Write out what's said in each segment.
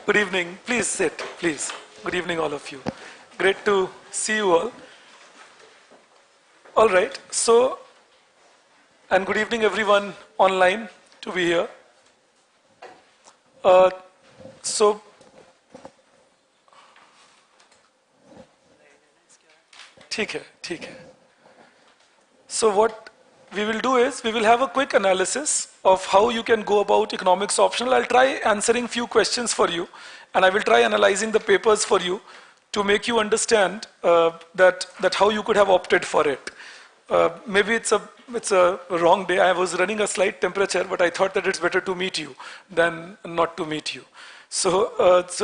Good evening. Please sit, please. Good evening, all of you. Great to see you all. All right, so, and good evening, everyone online to be here. So, ठीक है. So what we will do is, we will have a quick analysis of how you can go about economics optional. I'll try answering few questions for you, and I will try analyzing the papers for you to make you understand that how you could have opted for it. Maybe it's a wrong day. I was running a slight temperature, but I thought that it's better to meet you than not to meet you. So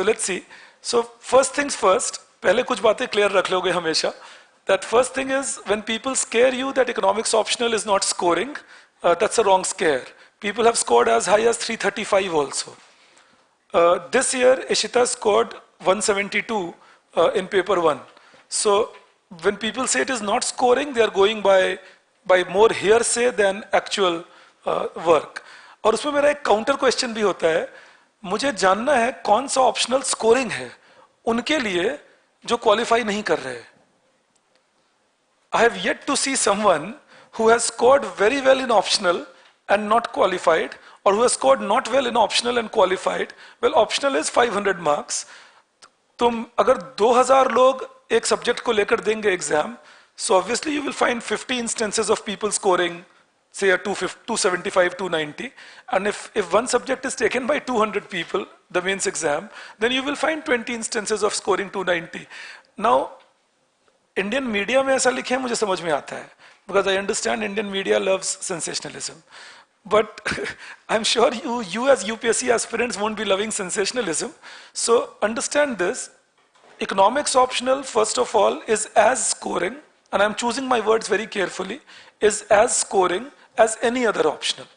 let's see. So first things first, पहले कुछ बातें clear रख लोगे हमेशा. That first thing is, when people scare you that economics optional is not scoring, that's a wrong scare. People have scored as high as 335 also. This year, Ishita scored 172 in paper 1. So when people say it is not scoring, they are going by more hearsay than actual work. और उसमें मेरा एक counter question भी होता है, मुझे जानना है कौन सा optional scoring है उनके लिए जो qualify नहीं कर रहे. I have yet to see someone who has scored very well in optional and not qualified, or who has scored not well in optional and qualified. Well, optional is 500 marks. तुम अगर 2000 लोग एक subject को लेकर देंगे exam, so obviously you will find 50 instances of people scoring, say a 275, 290. And if one subject is taken by 200 people, the mains exam, then you will find 20 instances of scoring 290. Now, Indian media में ऐसा लिखे हैं मुझे समझ में आता है, because I understand Indian media loves sensationalism. But I'm sure you as UPSC aspirants won't be loving sensationalism. So understand this, economics optional first of all is as scoring, and I'm choosing my words very carefully, is as scoring as any other optional.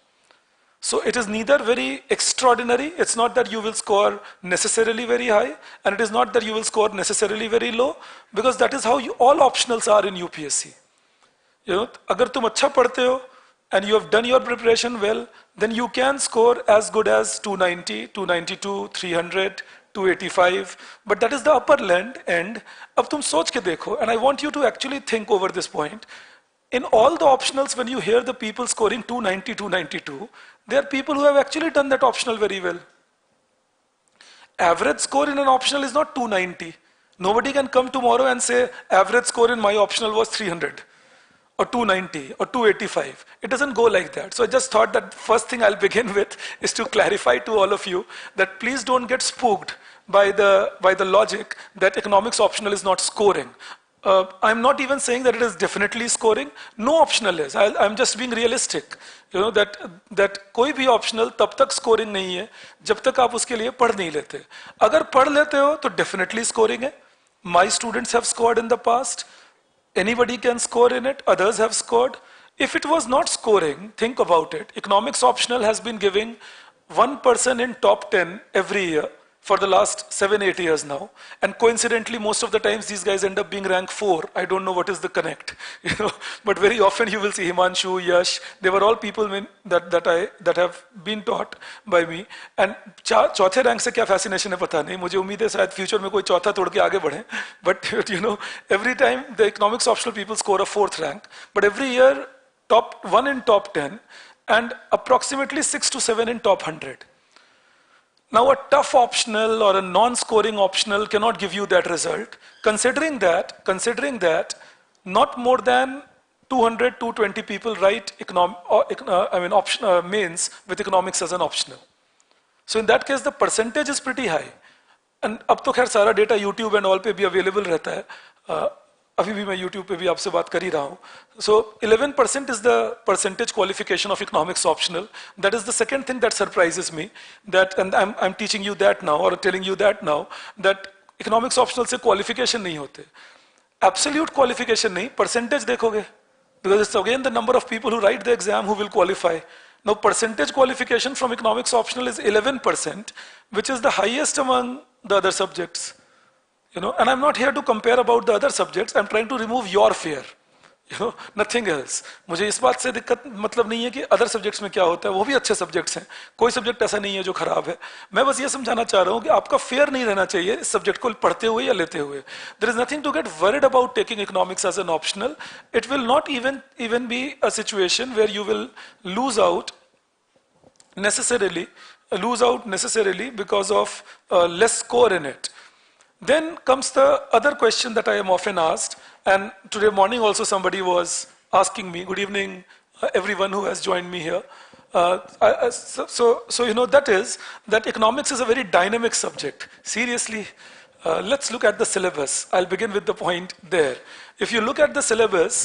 So it is neither very extraordinary, it's not that you will score necessarily very high, and it is not that you will score necessarily very low, because that is how all optionals are in UPSC. You know, अगर तुम अच्छा पढ़ते हो and you have done your preparation well, then you can score as good as 290, 292, 300, 285, but that is the upper end. अब तुम सोच के देखो, and I want you to actually think over this point. In all the optionals, when you hear the people scoring 290, 292, there are people who have actually done that optional very well. Average score in an optional is not 290. Nobody can come tomorrow and say, average score in my optional was 300, or 290, or 285. It doesn't go like that. So I just thought that first thing I'll begin with is to clarify to all of you that please don't get spooked by the logic that economics optional is not scoring. I'm not even saying that it is definitely scoring. No optional is. I'm just being realistic. You know that कोई भी optional तब तक scoring नहीं है जब तक आप उसके लिए पढ़ नहीं लेते. अगर पढ़ लेते हो तो definitely scoring है. My students have scored in the past. Anybody can score in it. Others have scored. If it was not scoring, think about it. Economics optional has been giving one person in top 10 every year for the last 7-8 years now, and coincidentally most of the times these guys end up being rank 4. I don't know what is the connect, you know, but very often you will see Himanshu, Yash, they were all people that have been taught by me. And चौथे rank से क्या fascination है पता नहीं, मुझे उम्मीद है शायद future में कोई चौथा तोड़ के आगे बढ़े. But you know, every time the economics optional people score a 4th rank, but every year top 1 in top 10 and approximately 6 to 7 in top 100. Now a tough optional or a non-scoring optional cannot give you that result, considering that not more than 200, 220 people write mains with economics as an optional. So in that case the percentage is pretty high. And अब तो खैर सारा data YouTube and all पे भी available रहता है. अभी भी मैं YouTube पे भी आपसे बात कर ही रहा हूँ. So 11% is the percentage qualification of economics optional. That is the second thing that surprises me. That, and I'm teaching you that now, or telling you that now, that economics optional से qualification नहीं होते. Absolute qualification नहीं, percentage देखोगे. Because it's again the number of people who write the exam who will qualify. Now percentage qualification from economics optional is 11%, which is the highest among the other subjects. You know, and I'm not here to compare about the other subjects. I'm trying to remove your fear. Nothing else. मुझे इस बात से दिक्कत मतलब नहीं है कि other subjects में क्या होता है, वो भी अच्छे सब्जेक्ट्स हैं, कोई सब्जेक्ट ऐसा नहीं है जो खराब है। मैं बस ये समझाना चाह रहा हूँ कि आपका फेयर नहीं रहना चाहिए इस सब्जेक्ट को पढ़ते हुए या लेते हुए। There is nothing to get worried about taking economics as an optional. It will not even be a situation where you will lose out necessarily necessarily because of less score in it. Then comes the other question that I am often asked, and today morning also somebody was asking me. Good evening, everyone who has joined me here. So you know that is that economics is a very dynamic subject. Seriously, let's look at the syllabus. I'll begin with the point there. If you look at the syllabus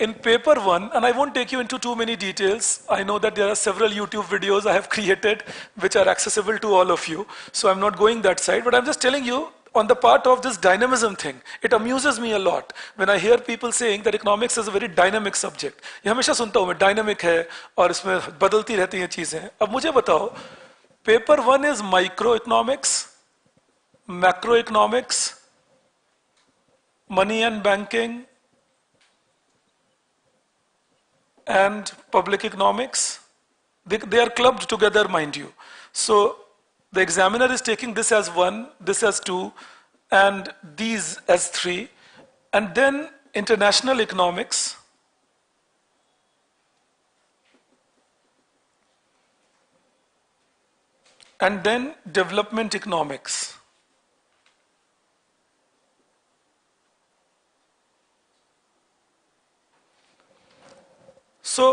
in paper 1, and I won't take you into too many details. I know that there are several YouTube videos I have created which are accessible to all of you. So I'm not going that side, but I'm just telling you on the part of this dynamism thing. It amuses me a lot when I hear people saying that economics is a very dynamic subject. ये हमेशा सुनता हूँ मैं, dynamic है और इसमें बदलती रहती हैं चीजें। अब मुझे बताओ, paper 1 is microeconomics, macroeconomics, money and banking, and public economics. They are clubbed together, mind you. So the examiner is taking this as 1, this as 2, and these as 3, and then international economics, and then development economics. So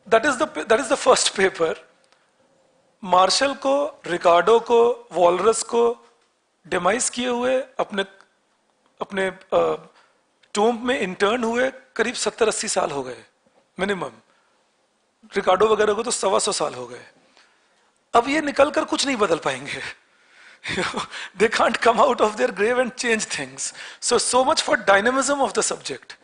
that is the first paper. Marshall को, Ricardo को, walrus को demise किए हुए अपने tomb में intern हुए करीब 70-80 साल हो गए मिनिमम। रिकार्डो वगैरह को तो 125 साल हो गए। अब ये निकलकर कुछ नहीं बदल पाएंगे। They can't come out of their grave and change things. So much for dynamism of the subject.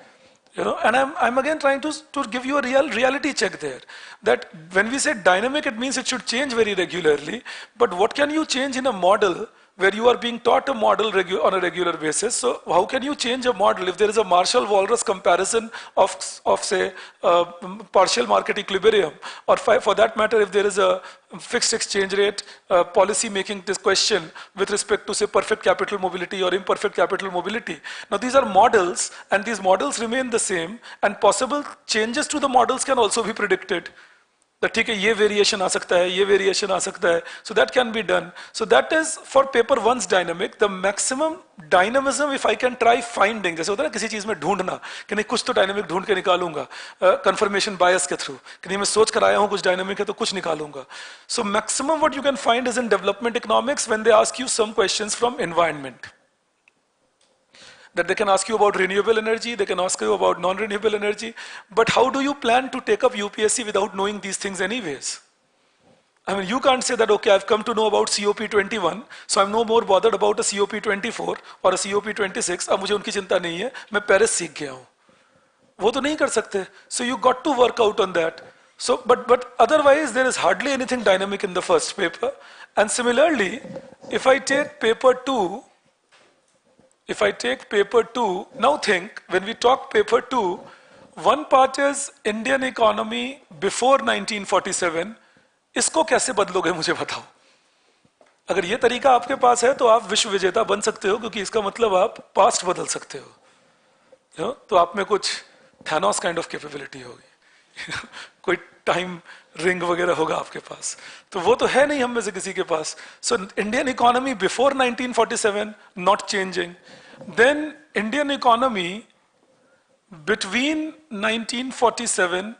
And I'm again trying to give you a reality check there. That when we say dynamic, it means it should change very regularly. But what can you change in a model where you are being taught a model on a regular basis? So how can you change a model if there is a Marshall-Walrus comparison of say, partial market equilibrium, or for that matter, if there is a fixed exchange rate policy making this question with respect to say perfect capital mobility or imperfect capital mobility. Now these are models, and these models remain the same, and possible changes to the models can also be predicted. That ठीक है, ये variation आ सकता है, ये variation आ सकता है, so that can be done. So that is for paper 1's dynamic. The maximum dynamism, if I can try finding, जैसे होता है ना किसी चीज में ढूंढना कि नहीं कुछ तो dynamic ढूंढ के निकालूंगा confirmation bias के through, कि नहीं मैं सोच कर आया हूँ कुछ dynamic है तो कुछ निकालूंगा. So maximum what you can find is in development economics when they ask you some questions from environment. That they can ask you about renewable energy, they can ask you about non-renewable energy, but how do you plan to take up UPSC without knowing these things anyways? I mean, you can't say that, okay, I've come to know about COP21, so I'm no more bothered about a COP24 or a COP26, अब मुझे उनकी चिंता नहीं है, मैं Paris सीख गया हूँ. वो तो नहीं कर सकते. So you got to work out on that. So, but otherwise there is hardly anything dynamic in the first paper. And similarly, if I take paper 2, now think, when we talk paper 2, one part is Indian economy before 1947. इसको कैसे बदलोगे मुझे बताओ. अगर ये तरीका आपके पास है तो आप विश्व विजेता बन सकते हो, क्योंकि इसका मतलब आप पास्ट बदल सकते हो. तो आप में कुछ थैनोस काइंड ऑफ कैपेबिलिटी होगी. कोई टाइम रिंग वगैरह होगा आपके पास, तो वो तो है नहीं हम में से किसी के पास. So Indian economy before 1947 not changing. Then Indian economy between 1947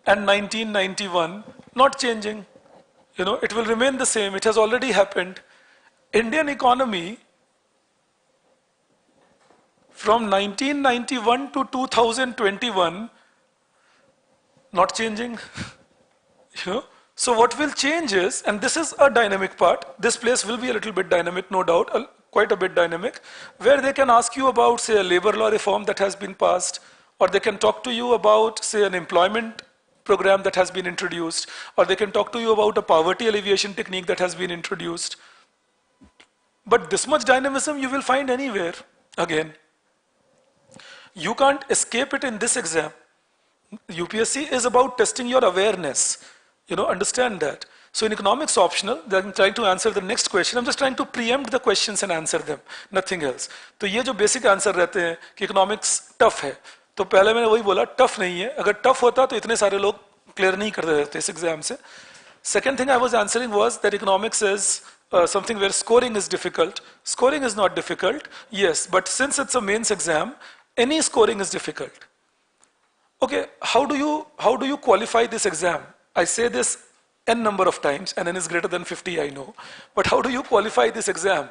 and 1991 not changing. It will remain the same. It has already happened. Indian economy from 1991 to 2021 not changing. So what will change is, and this is a dynamic part, this place will be a little bit dynamic, no doubt, quite a bit dynamic, where they can ask you about, say, a labor law reform that has been passed, or they can talk to you about, say, an employment program that has been introduced, or they can talk to you about a poverty alleviation technique that has been introduced. But this much dynamism you will find anywhere, again. You can't escape it in this exam. UPSC is about testing your awareness. Understand that. So in economics optional, I'm trying to answer the next question. I'm just trying to preempt the questions and answer them, nothing else. तो ये जो basic answer रहते हैं कि economics tough है, तो पहले मैंने वही बोला tough नहीं है. अगर tough होता तो इतने सारे लोग clear नहीं करते रहते इस exam से. Second thing I was answering was that economics is something where scoring is difficult. Scoring is not difficult, yes, but since it's a mains exam, any scoring is difficult. Okay, how do you qualify this exam? I say this n number of times, and n is greater than 50, I know. But how do you qualify this exam?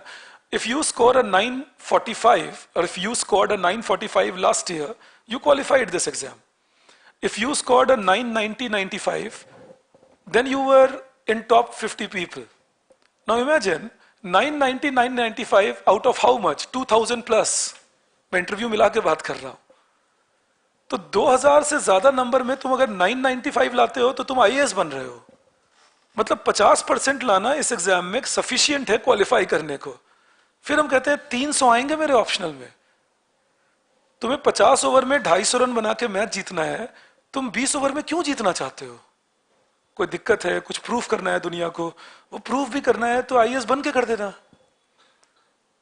If you score a 945, or if you scored a 945 last year, you qualified this exam. If you scored a 990-95, then you were in top 50 people. Now imagine 990-995 out of how much? 2000 plus. मैं interview मिला के बात कर रहा हूं. तो 2000 से ज्यादा नंबर में तुम अगर 995 लाते हो तो तुम आईएएस बन रहे हो. मतलब 50% लाना इस एग्जाम में सफिशिएंट है क्वालिफाई करने को. फिर हम कहते हैं 300 आएंगे मेरे ऑप्शनल में. तुम्हें 50 ओवर में 250 रन बना के मैच जीतना है, तुम 20 ओवर में क्यों जीतना चाहते हो? कोई दिक्कत है, कुछ प्रूफ करना है दुनिया को, वो प्रूफ भी करना है तो आईएएस बन के कर देना.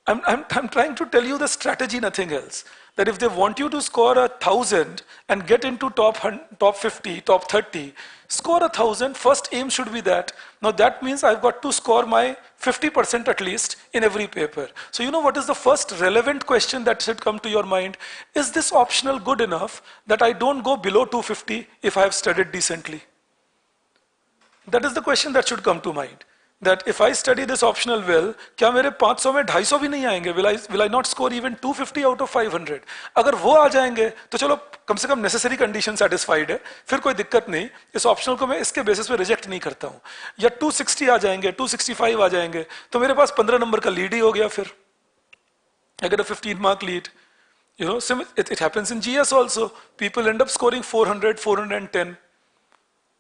I'm trying to tell you the strategy, nothing else. That if they want you to score 1,000 and get into top 50, top 30, score 1,000, first aim should be that. Now that means I've got to score my 50% at least in every paper. So you know what is the first relevant question that should come to your mind? Is this optional good enough that I don't go below 250 if I have studied decently? That is the question that should come to mind. That if I study this optional well, क्या मेरे 500 में 250 भी नहीं आएंगे? Will I not score even 250 out of 500? अगर वो आ जाएंगे तो चलो कम से कम necessary condition satisfied है, फिर कोई दिक्कत नहीं. इस optional को मैं इसके basis पे reject नहीं करता हूँ. या 260 आ जाएंगे, 265 आ जाएंगे, तो मेरे पास 15 नंबर का lead ही हो गया फिर. I get a 15 mark lead. It happens in GS also. People end up scoring 400, 410.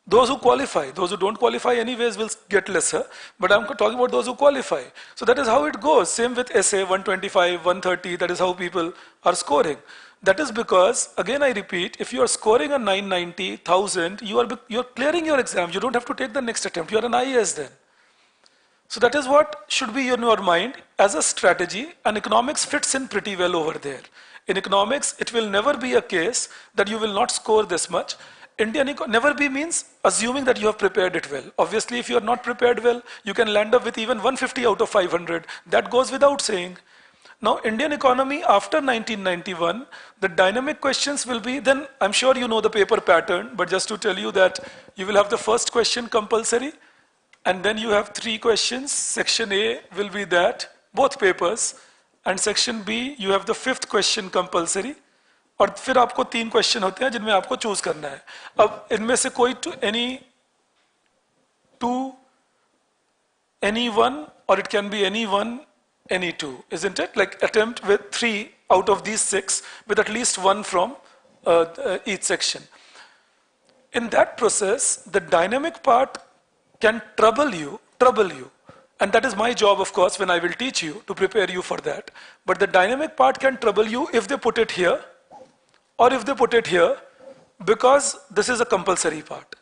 Those who qualify, those who don't qualify anyways will get lesser, but I'm talking about those who qualify. So that is how it goes. Same with essay, 125, 130, that is how people are scoring. That is because, again I repeat, if you are scoring a 990, 1000, you're clearing your exam. You don't have to take the next attempt. You are an IAS then. So that is what should be in your mind as a strategy, and economics fits in pretty well over there. In economics, it will never be a case that you will not score this much. Never be means assuming that you have prepared it well. Obviously, if you are not prepared well, you can land up with even 150 out of 500. That goes without saying. Now, Indian economy after 1991, the dynamic questions will be, then I'm sure you know the paper pattern, but just to tell you that you will have the first question compulsory, and then you have 3 questions. Section A will be that, both papers, and section B, you have the 5th question compulsory. और फिर आपको 3 question होते हैं जिनमें आपको choose करना है. अब इनमें से कोई any one, or it can be any one, any two, isn't it? Like attempt with 3 out of these 6 with at least 1 from each section. In that process, the dynamic part can trouble you, and that is my job, of course, when I will teach you to prepare you for that. But the dynamic part can trouble you if they put it here, or if they put it here, because this is a compulsory part.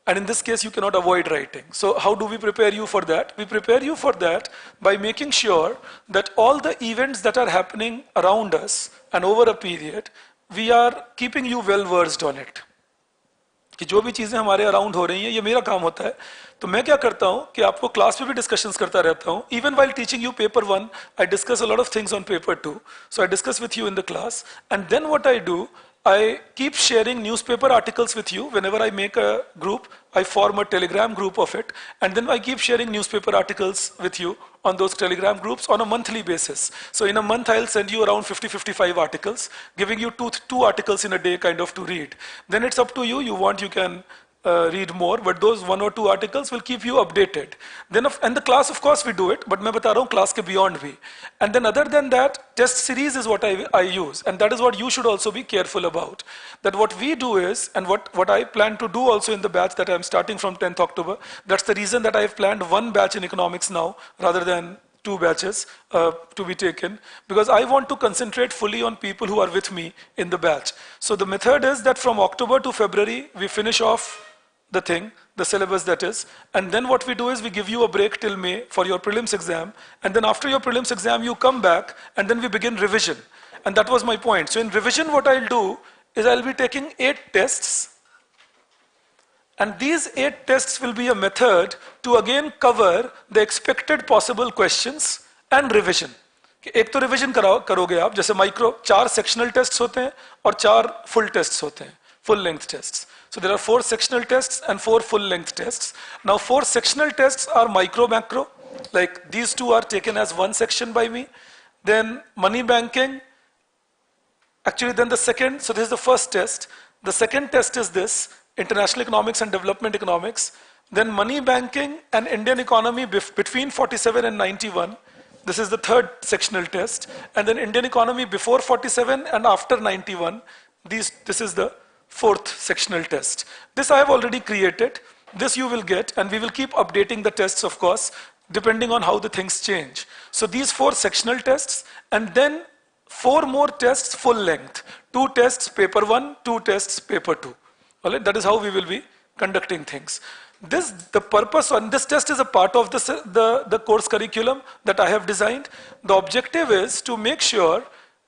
And in this case, you cannot avoid writing. So how do we prepare you for that? We prepare you for that by making sure that all the events that are happening around us and over a period, we are keeping you well versed on it. कि जो भी चीजें हमारे around हो रही हैं, ये मेरा काम होता है. तो मैं क्या करता हूँ कि आपको क्लास में भी डिस्कशंस करता रहता हूँ. Even while teaching you paper 1, I discuss a lot of things on paper 2. So I discuss with you in the class, and then what I do, I keep sharing newspaper articles with you. Whenever I make a group, I form a Telegram group of it, and then I keep sharing newspaper articles with you on those Telegram groups on a monthly basis. So in a month, I'll send you around 50-55 articles, giving you two articles in a day kind of to read. Then it's up to you. You can read more, but those 1 or 2 articles will keep you updated. Then, and the class, of course, we do it, but मैं बता रहा हूँ class के beyond भी. And then other than that, test series is what I use, and that is what you should also be careful about. That what we do is, and what I plan to do also in the batch that I'm starting from 10th October, that's the reason that I've planned 1 batch in economics now, rather than two batches to be taken, because I want to concentrate fully on people who are with me in the batch. So the method is that from October to February, we finish off the thing, the syllabus that is, and then what we do is we give you a break till May for your prelims exam, and then after your prelims exam, you come back, and then we begin revision. And that was my point. So in revision, what I'll do is I'll be taking 8 tests, and these 8 tests will be a method to again cover the expected possible questions and revision. एक तो revision करोगे आप, जैसे micro 4 sectional tests होते हैं और 4 full tests होते हैं, full length tests. So there are 4 sectional tests and 4 full length tests. Now 4 sectional tests are micro macro, like these 2 are taken as one section by me. Then money banking, actually then the second, so this is the first test. The second test is this, International Economics and Development Economics. Then money banking and Indian economy between 47 and 91. This is the third sectional test. And then Indian economy before 47 and after 91. This is the fourth sectional test. This I have already created. This you will get, and we will keep updating the tests, of course, depending on how the things change. So these 4 sectional tests, and then 4 more tests full length. 2 tests paper 1, 2 tests paper 2. All right, that is how we will be conducting things. The purpose on this test is a part of the course curriculum that I have designed. The objective is to make sure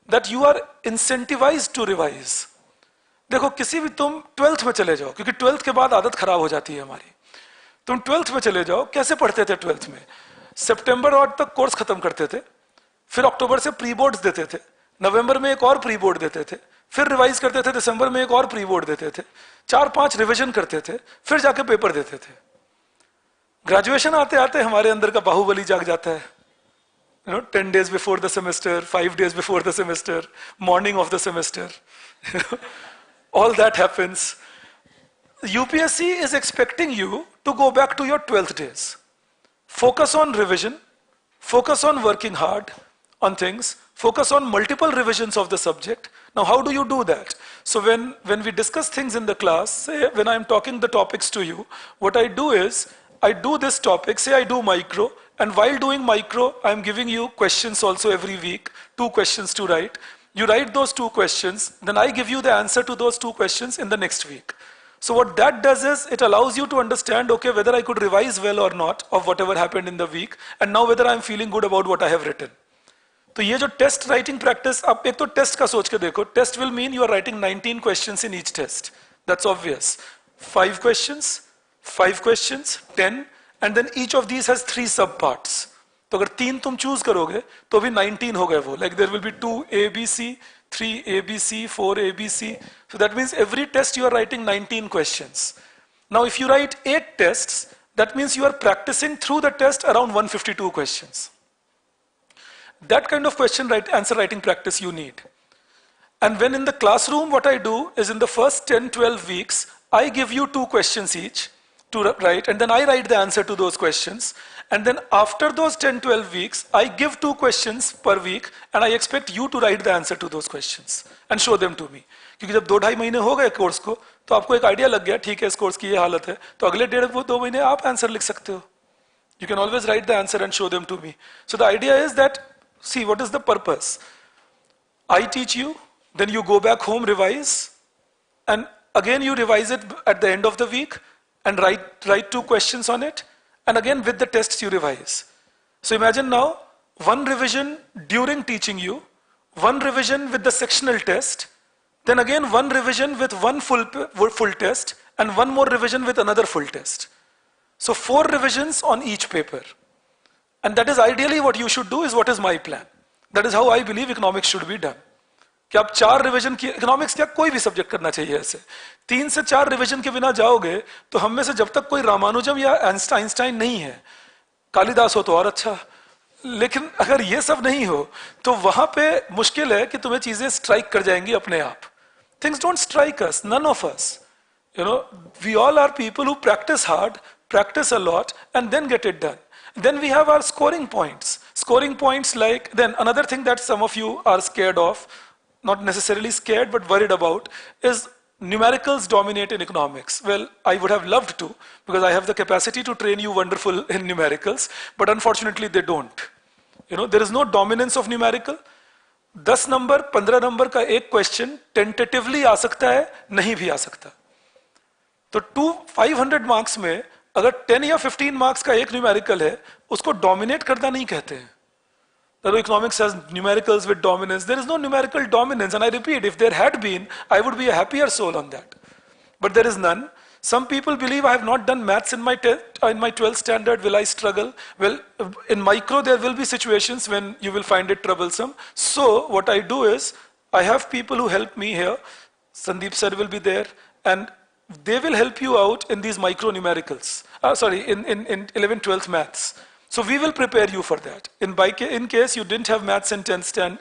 that you are incentivized to revise. देखो किसी भी तुम 12th में चले जाओ, क्योंकि 12th के बाद आदत खराब हो जाती है हमारी. तुम 12th में चले जाओ, कैसे पढ़ते थे 12th में? सितंबर और तक कोर्स खत्म करते थे, फिर अक्टूबर से प्री बोर्ड्स देते थे, नवंबर में एक और प्री बोर्ड देते थे, फिर रिवाइज करते थे, दिसंबर में एक और प्री बोर्ड देते थे, 4-5 रिवीजन करते थे, फिर जाके पेपर देते थे. ग्रेजुएशन आते आते हमारे अंदर का बाहुबली जाग जाता है. 10 days before the semester, 5 days before the semester, morning of the semester. All that happens. UPSC is expecting you to go back to your 12th days. Focus on revision, focus on working hard on things, focus on multiple revisions of the subject. Now, how do you do that? So when we discuss things in the class, say when I'm talking the topics to you, what I do is, I do this topic, say I do micro, and while doing micro, I'm giving you questions also every week, 2 questions to write. You write those 2 questions, then I give you the answer to those 2 questions in the next week. So what that does is, it allows you to understand, okay, whether I could revise well or not of whatever happened in the week, and now whether I'm feeling good about what I have written. तो ये जो test writing practice, आप एक तो test का सोच के देखो, test will mean you are writing 19 questions in each test. That's obvious. 5 questions, 5 questions, 10, and then each of these has 3 sub parts. तो अगर 3 तुम चूज करोगे तो भी 19 हो गए वो. Like there will be 2 ABC, 3 ABC, 4 ABC. So that means every test you are writing 19 questions. Now if you write 8 tests, that means you are practicing through the test around 152 questions. That kind of answer writing practice you need. And when in the classroom, what I do is in the first 10-12 weeks, I give you 2 questions each to write, and then I write the answer to those questions. And then after those 10-12 weeks, I give 2 questions per week, and I expect you to write the answer to those questions and show them to me. क्योंकि जब 2-2.5 महीने हो गए course को, तो आपको एक idea लग गया, ठीक है इस कोर्स की ये हालत है, तो अगले 1.5-2 महीने आप आंसर लिख सकते हो. You can always write the answer and show them to me. So the idea is that, see, what is the purpose? I teach you, then you go back home, revise, and again you revise it at the end of the week and write 2 questions on it, and again with the tests you revise. So imagine now, 1 revision during teaching you, 1 revision with the sectional test, then again 1 revision with 1 full test, and 1 more revision with another full test. So 4 revisions on each paper. And that is ideally what you should do, is what is my plan. That is how I believe economics should be done. कि आप 4 revision की, economics क्या कोई भी subject करना चाहिए ऐसे, 3 से 4 रिवीजन के बिना जाओगे तो हम में से जब तक कोई रामानुजम या आइंस्टाइन नहीं है, कालिदास हो तो और अच्छा, लेकिन अगर ये सब नहीं हो तो वहां पे मुश्किल है कि तुम्हें चीजें स्ट्राइक कर जाएंगी अपने आप. Things don't strike us, none of us. We all are people who practice hard, practice a lot, and then get it done. Then we have our scoring points. Scoring points like, then another thing that some of you are scared of, not necessarily scared but worried about, is numericals dominate in economics. Well, I would have loved to, because I have the capacity to train you wonderful in numericals, but unfortunately they don't. there is no dominance of numerical. 10 number 15 number का एक question tentatively आ सकता है, नहीं भी आ सकता. तो 500 marks में अगर 10 या 15 मार्क्स का एक न्यूमेरिकल है, उसको डोमिनेट करना नहीं कहते हैं. Economics has numericals with dominance. There is no numerical dominance, and I repeat, if there had been, I would be a happier soul on that. But there is none. Some people believe I have not done maths in my 12th standard. Will I struggle? Well, in micro there will be situations when you will find it troublesome. So what I do is, I have people who help me here. Sandeep sir will be there, and they will help you out in these micro numericals. In 11th, 12th maths. So we will prepare you for that. In case you didn't have maths in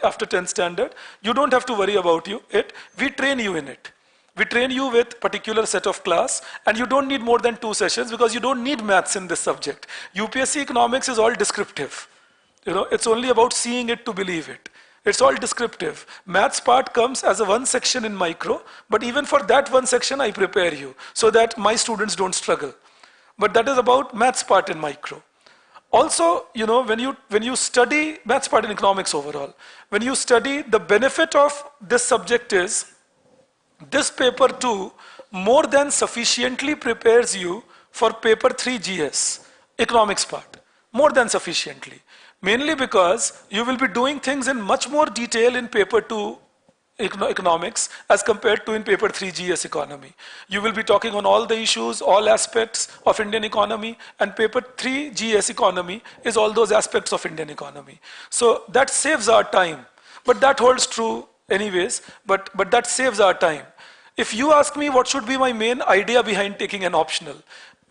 after 10th standard, you don't have to worry about it. We train you in it. We train you with particular set of class, and you don't need more than 2 sessions because you don't need maths in this subject. UPSC economics is all descriptive. It's only about seeing it to believe it. It's all descriptive. Maths part comes as a one section in micro, but even for that one section I prepare you so that my students don't struggle. But that is about maths part in micro. Also, when you study maths part in economics overall, when you study, the benefit of this subject is this paper 2 more than sufficiently prepares you for paper 3 GS, economics part, more than sufficiently. Mainly because you will be doing things in much more detail in paper 2 economics as compared to in paper 3 GS economy. You will be talking on all the issues, all aspects of Indian economy, and paper 3 GS economy is all those aspects of Indian economy. So that saves our time, but that holds true anyways, but that saves our time. If you ask me what should be my main idea behind taking an optional,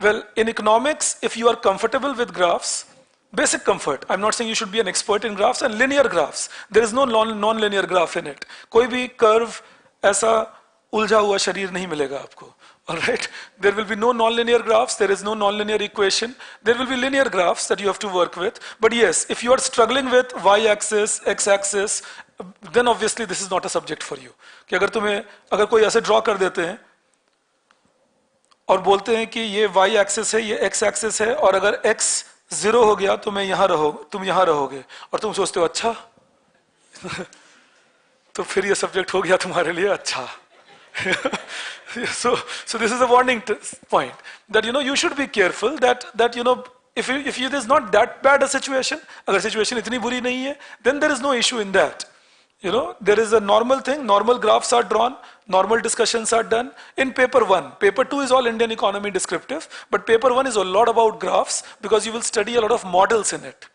well, in economics, if you are comfortable with graphs, basic comfort. I'm not saying you should be an expert in graphs and linear graphs. There is no non-linear graph in it. कोई भी curve ऐसा उलझा हुआ शरीर नहीं मिलेगा आपको. All right? There will be no non-linear graphs. There is no non-linear equation. There will be linear graphs that you have to work with. But yes, if you are struggling with y-axis, x-axis, then obviously this is not a subject for you. कि अगर कोई ऐसे draw कर देते हैं और बोलते हैं कि ये y-axis है, ये x-axis है, और अगर x 0 हो गया तो तुम यहाँ रहोगे, और तुम सोचते हो अच्छा तो फिर ये सब्जेक्ट हो गया तुम्हारे लिए अच्छा. so this is a warning point that you should be careful that if it is not that bad a situation, अगर situation इतनी बुरी नहीं है, then there is no issue in that. There is a normal thing, normal graphs are drawn, normal discussions are done. In paper 1, paper 2 is all Indian economy descriptive, but paper 1 is a lot about graphs because you will study a lot of models in it.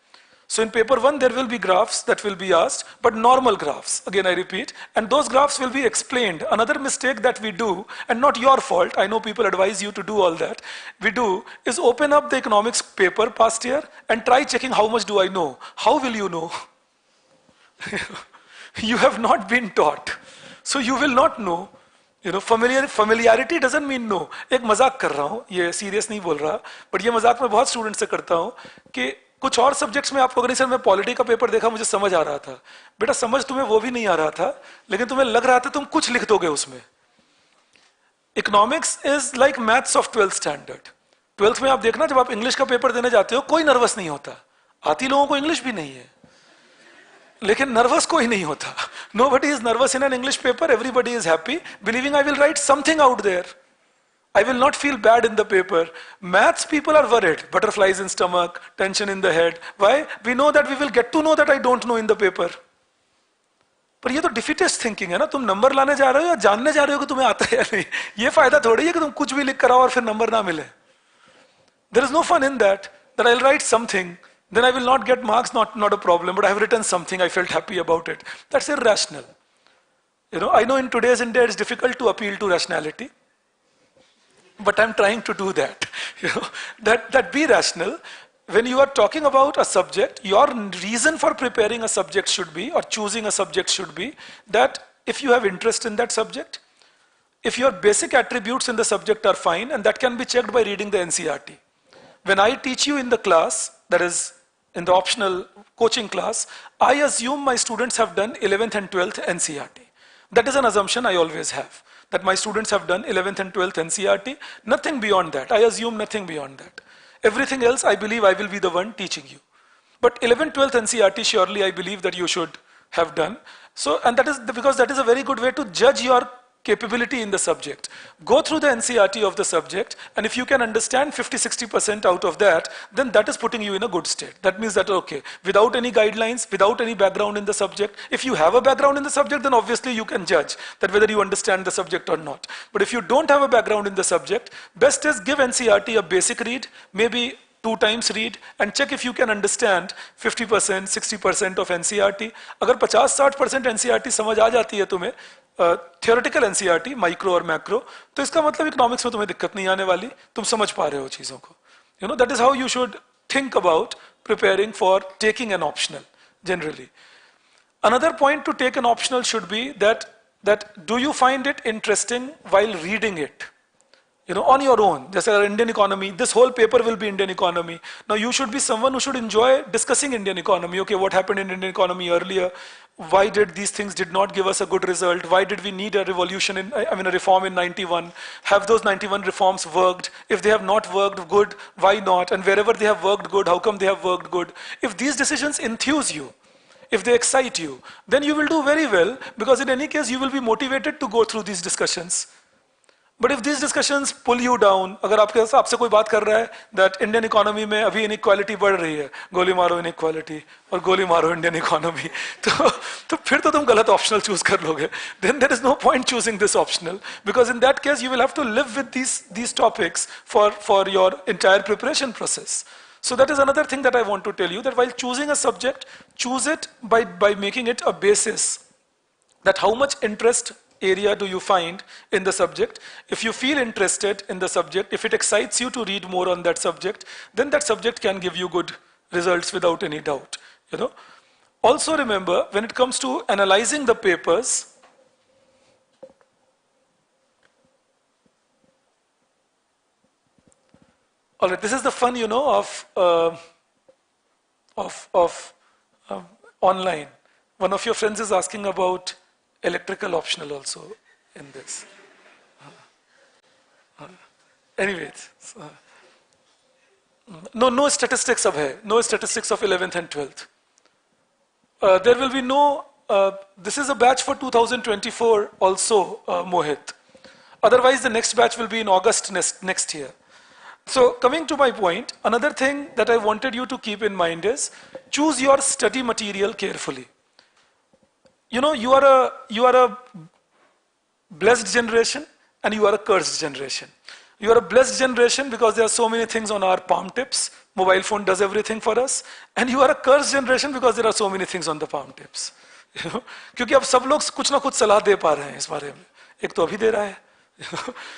So in paper 1 there will be graphs that will be asked, but normal graphs, again I repeat, and those graphs will be explained. Another mistake that we do, and not your fault, I know people advise you to do all that, we do is open up the economics paper past year and try checking how much do I know. How will you know? You have not been taught, so you will not know. Familiarity doesn't mean no. एक मजाक कर रहा हूँ, ये serious नहीं बोल रहा, but ये मजाक मैं बहुत स्टूडेंट से करता हूँ कि कुछ और सब्जेक्ट्स में आपको अगर सर मैं पॉलिटी का पेपर देखा मुझे समझ आ रहा था, बेटा समझ तुम्हें वो भी नहीं आ रहा था, लेकिन तुम्हें लग रहा था तुम कुछ लिख दोगे उसमें. Economics is like maths of 12th standard. 12th में आप देखना जब आप इंग्लिश का पेपर देने जाते हो कोई नर्वस नहीं होता. आती लोगों को इंग्लिश भी नहीं है, लेकिन नर्वस कोई नहीं होता. Nobody is nervous in an English paper. Everybody is happy, believing I will write something out there. I will not feel bad in the paper. Maths people are worried. Butterflies in stomach, tension in the head. Why? We know that we will get to know that I don't know in the paper. पर ये तो डिफिटेस्ट thinking है ना. तुम number लाने जा रहे हो या जानने जा रहे हो कि तुम्हें आता है या नहीं. ये फायदा थोड़ी है कि तुम कुछ भी लिख कर आओ और फिर नंबर ना मिले. There is no fun in that I'll write something, then I will not get marks, not a problem, but I have written something, I felt happy about it. That's irrational. I know in today's India it's difficult to appeal to rationality, but I'm trying to do that. That be rational. When you are talking about a subject, your reason for preparing a subject should be, or choosing a subject should be, that if you have interest in that subject, if your basic attributes in the subject are fine, and that can be checked by reading the NCERT. When I teach you in the class, that is in the optional coaching class, I assume my students have done 11th and 12th NCERT. That is an assumption I always have, that my students have done 11th and 12th NCERT, nothing beyond that. I assume nothing beyond that. Everything else, I believe I will be the one teaching you. But 11th, 12th NCERT, surely I believe that you should have done. So, and that is because that is a very good way to judge your capability in the subject. Go through the NCERT of the subject, and if you can understand 50-60% out of that, then that is putting you in a good state. That means that, okay, without any guidelines, without any background in the subject, if you have a background in the subject, then obviously you can judge that whether you understand the subject or not. But if you don't have a background in the subject, best is give NCERT a basic read, maybe 2 times read, and check if you can understand 50%, 60% of NCERT. अगर 50-60% NCERT समझ आ जाती है तुम्हें, theoretical NCERT, micro और macro, तो इसका मतलब economics में तुम्हें दिक्कत नहीं आने वाली, तुम समझ पा रहे हो चीजों को. You know, that is how you should think about preparing for taking an optional, generally. Another point to take an optional should be that do you find it interesting while reading it? You know, on your own, just like Indian economy, this whole paper will be Indian economy. Now you should be someone who should enjoy discussing Indian economy. Okay, what happened in Indian economy earlier? Why did these things did not give us a good result? Why did we need a revolution a reform in 91? Have those 91 reforms worked? If they have not worked good, why not? And wherever they have worked good, how come they have worked good? If these decisions enthuse you, if they excite you, then you will do very well, because in any case you will be motivated to go through these discussions. But if these discussions pull you down, अगर आपसे कोई बात कर रहा है that Indian economy में अभी inequality बढ़ रही है, गोली मारो inequality और गोली मारो Indian economy, तो फिर तो तुम गलत optional choose कर लोगे. Then there is no point choosing this optional, because in that case you will have to live with these topics for your entire preparation process. So that is another thing that I want to tell you, that while choosing a subject, choose it by making it a basis, that how much interest area do you find in the subject. If you feel interested in the subject, if it excites you to read more on that subject, then that subject can give you good results without any doubt. You know. Also remember, when it comes to analyzing the papers, all right, this is the fun, you know, of online. One of your friends is asking about electrical optional also in this. Anyways, no statistics of hai, no statistics of 11th and 12th. There will be no, this is a batch for 2024 also, Mohit. Otherwise the next batch will be in August next year. So coming to my point, another thing that I wanted you to keep in mind is choose your study material carefully. You know, you are a blessed generation and you are a cursed generation. You are a blessed generation because there are so many things on our palm tips. Mobile phone does everything for us. And you are a cursed generation because there are so many things on the palm tips. You know? क्योंकि अब सब लोग कुछ ना कुछ सलाह दे पा रहे हैं इस बारे में. एक तो अभी दे रहा है.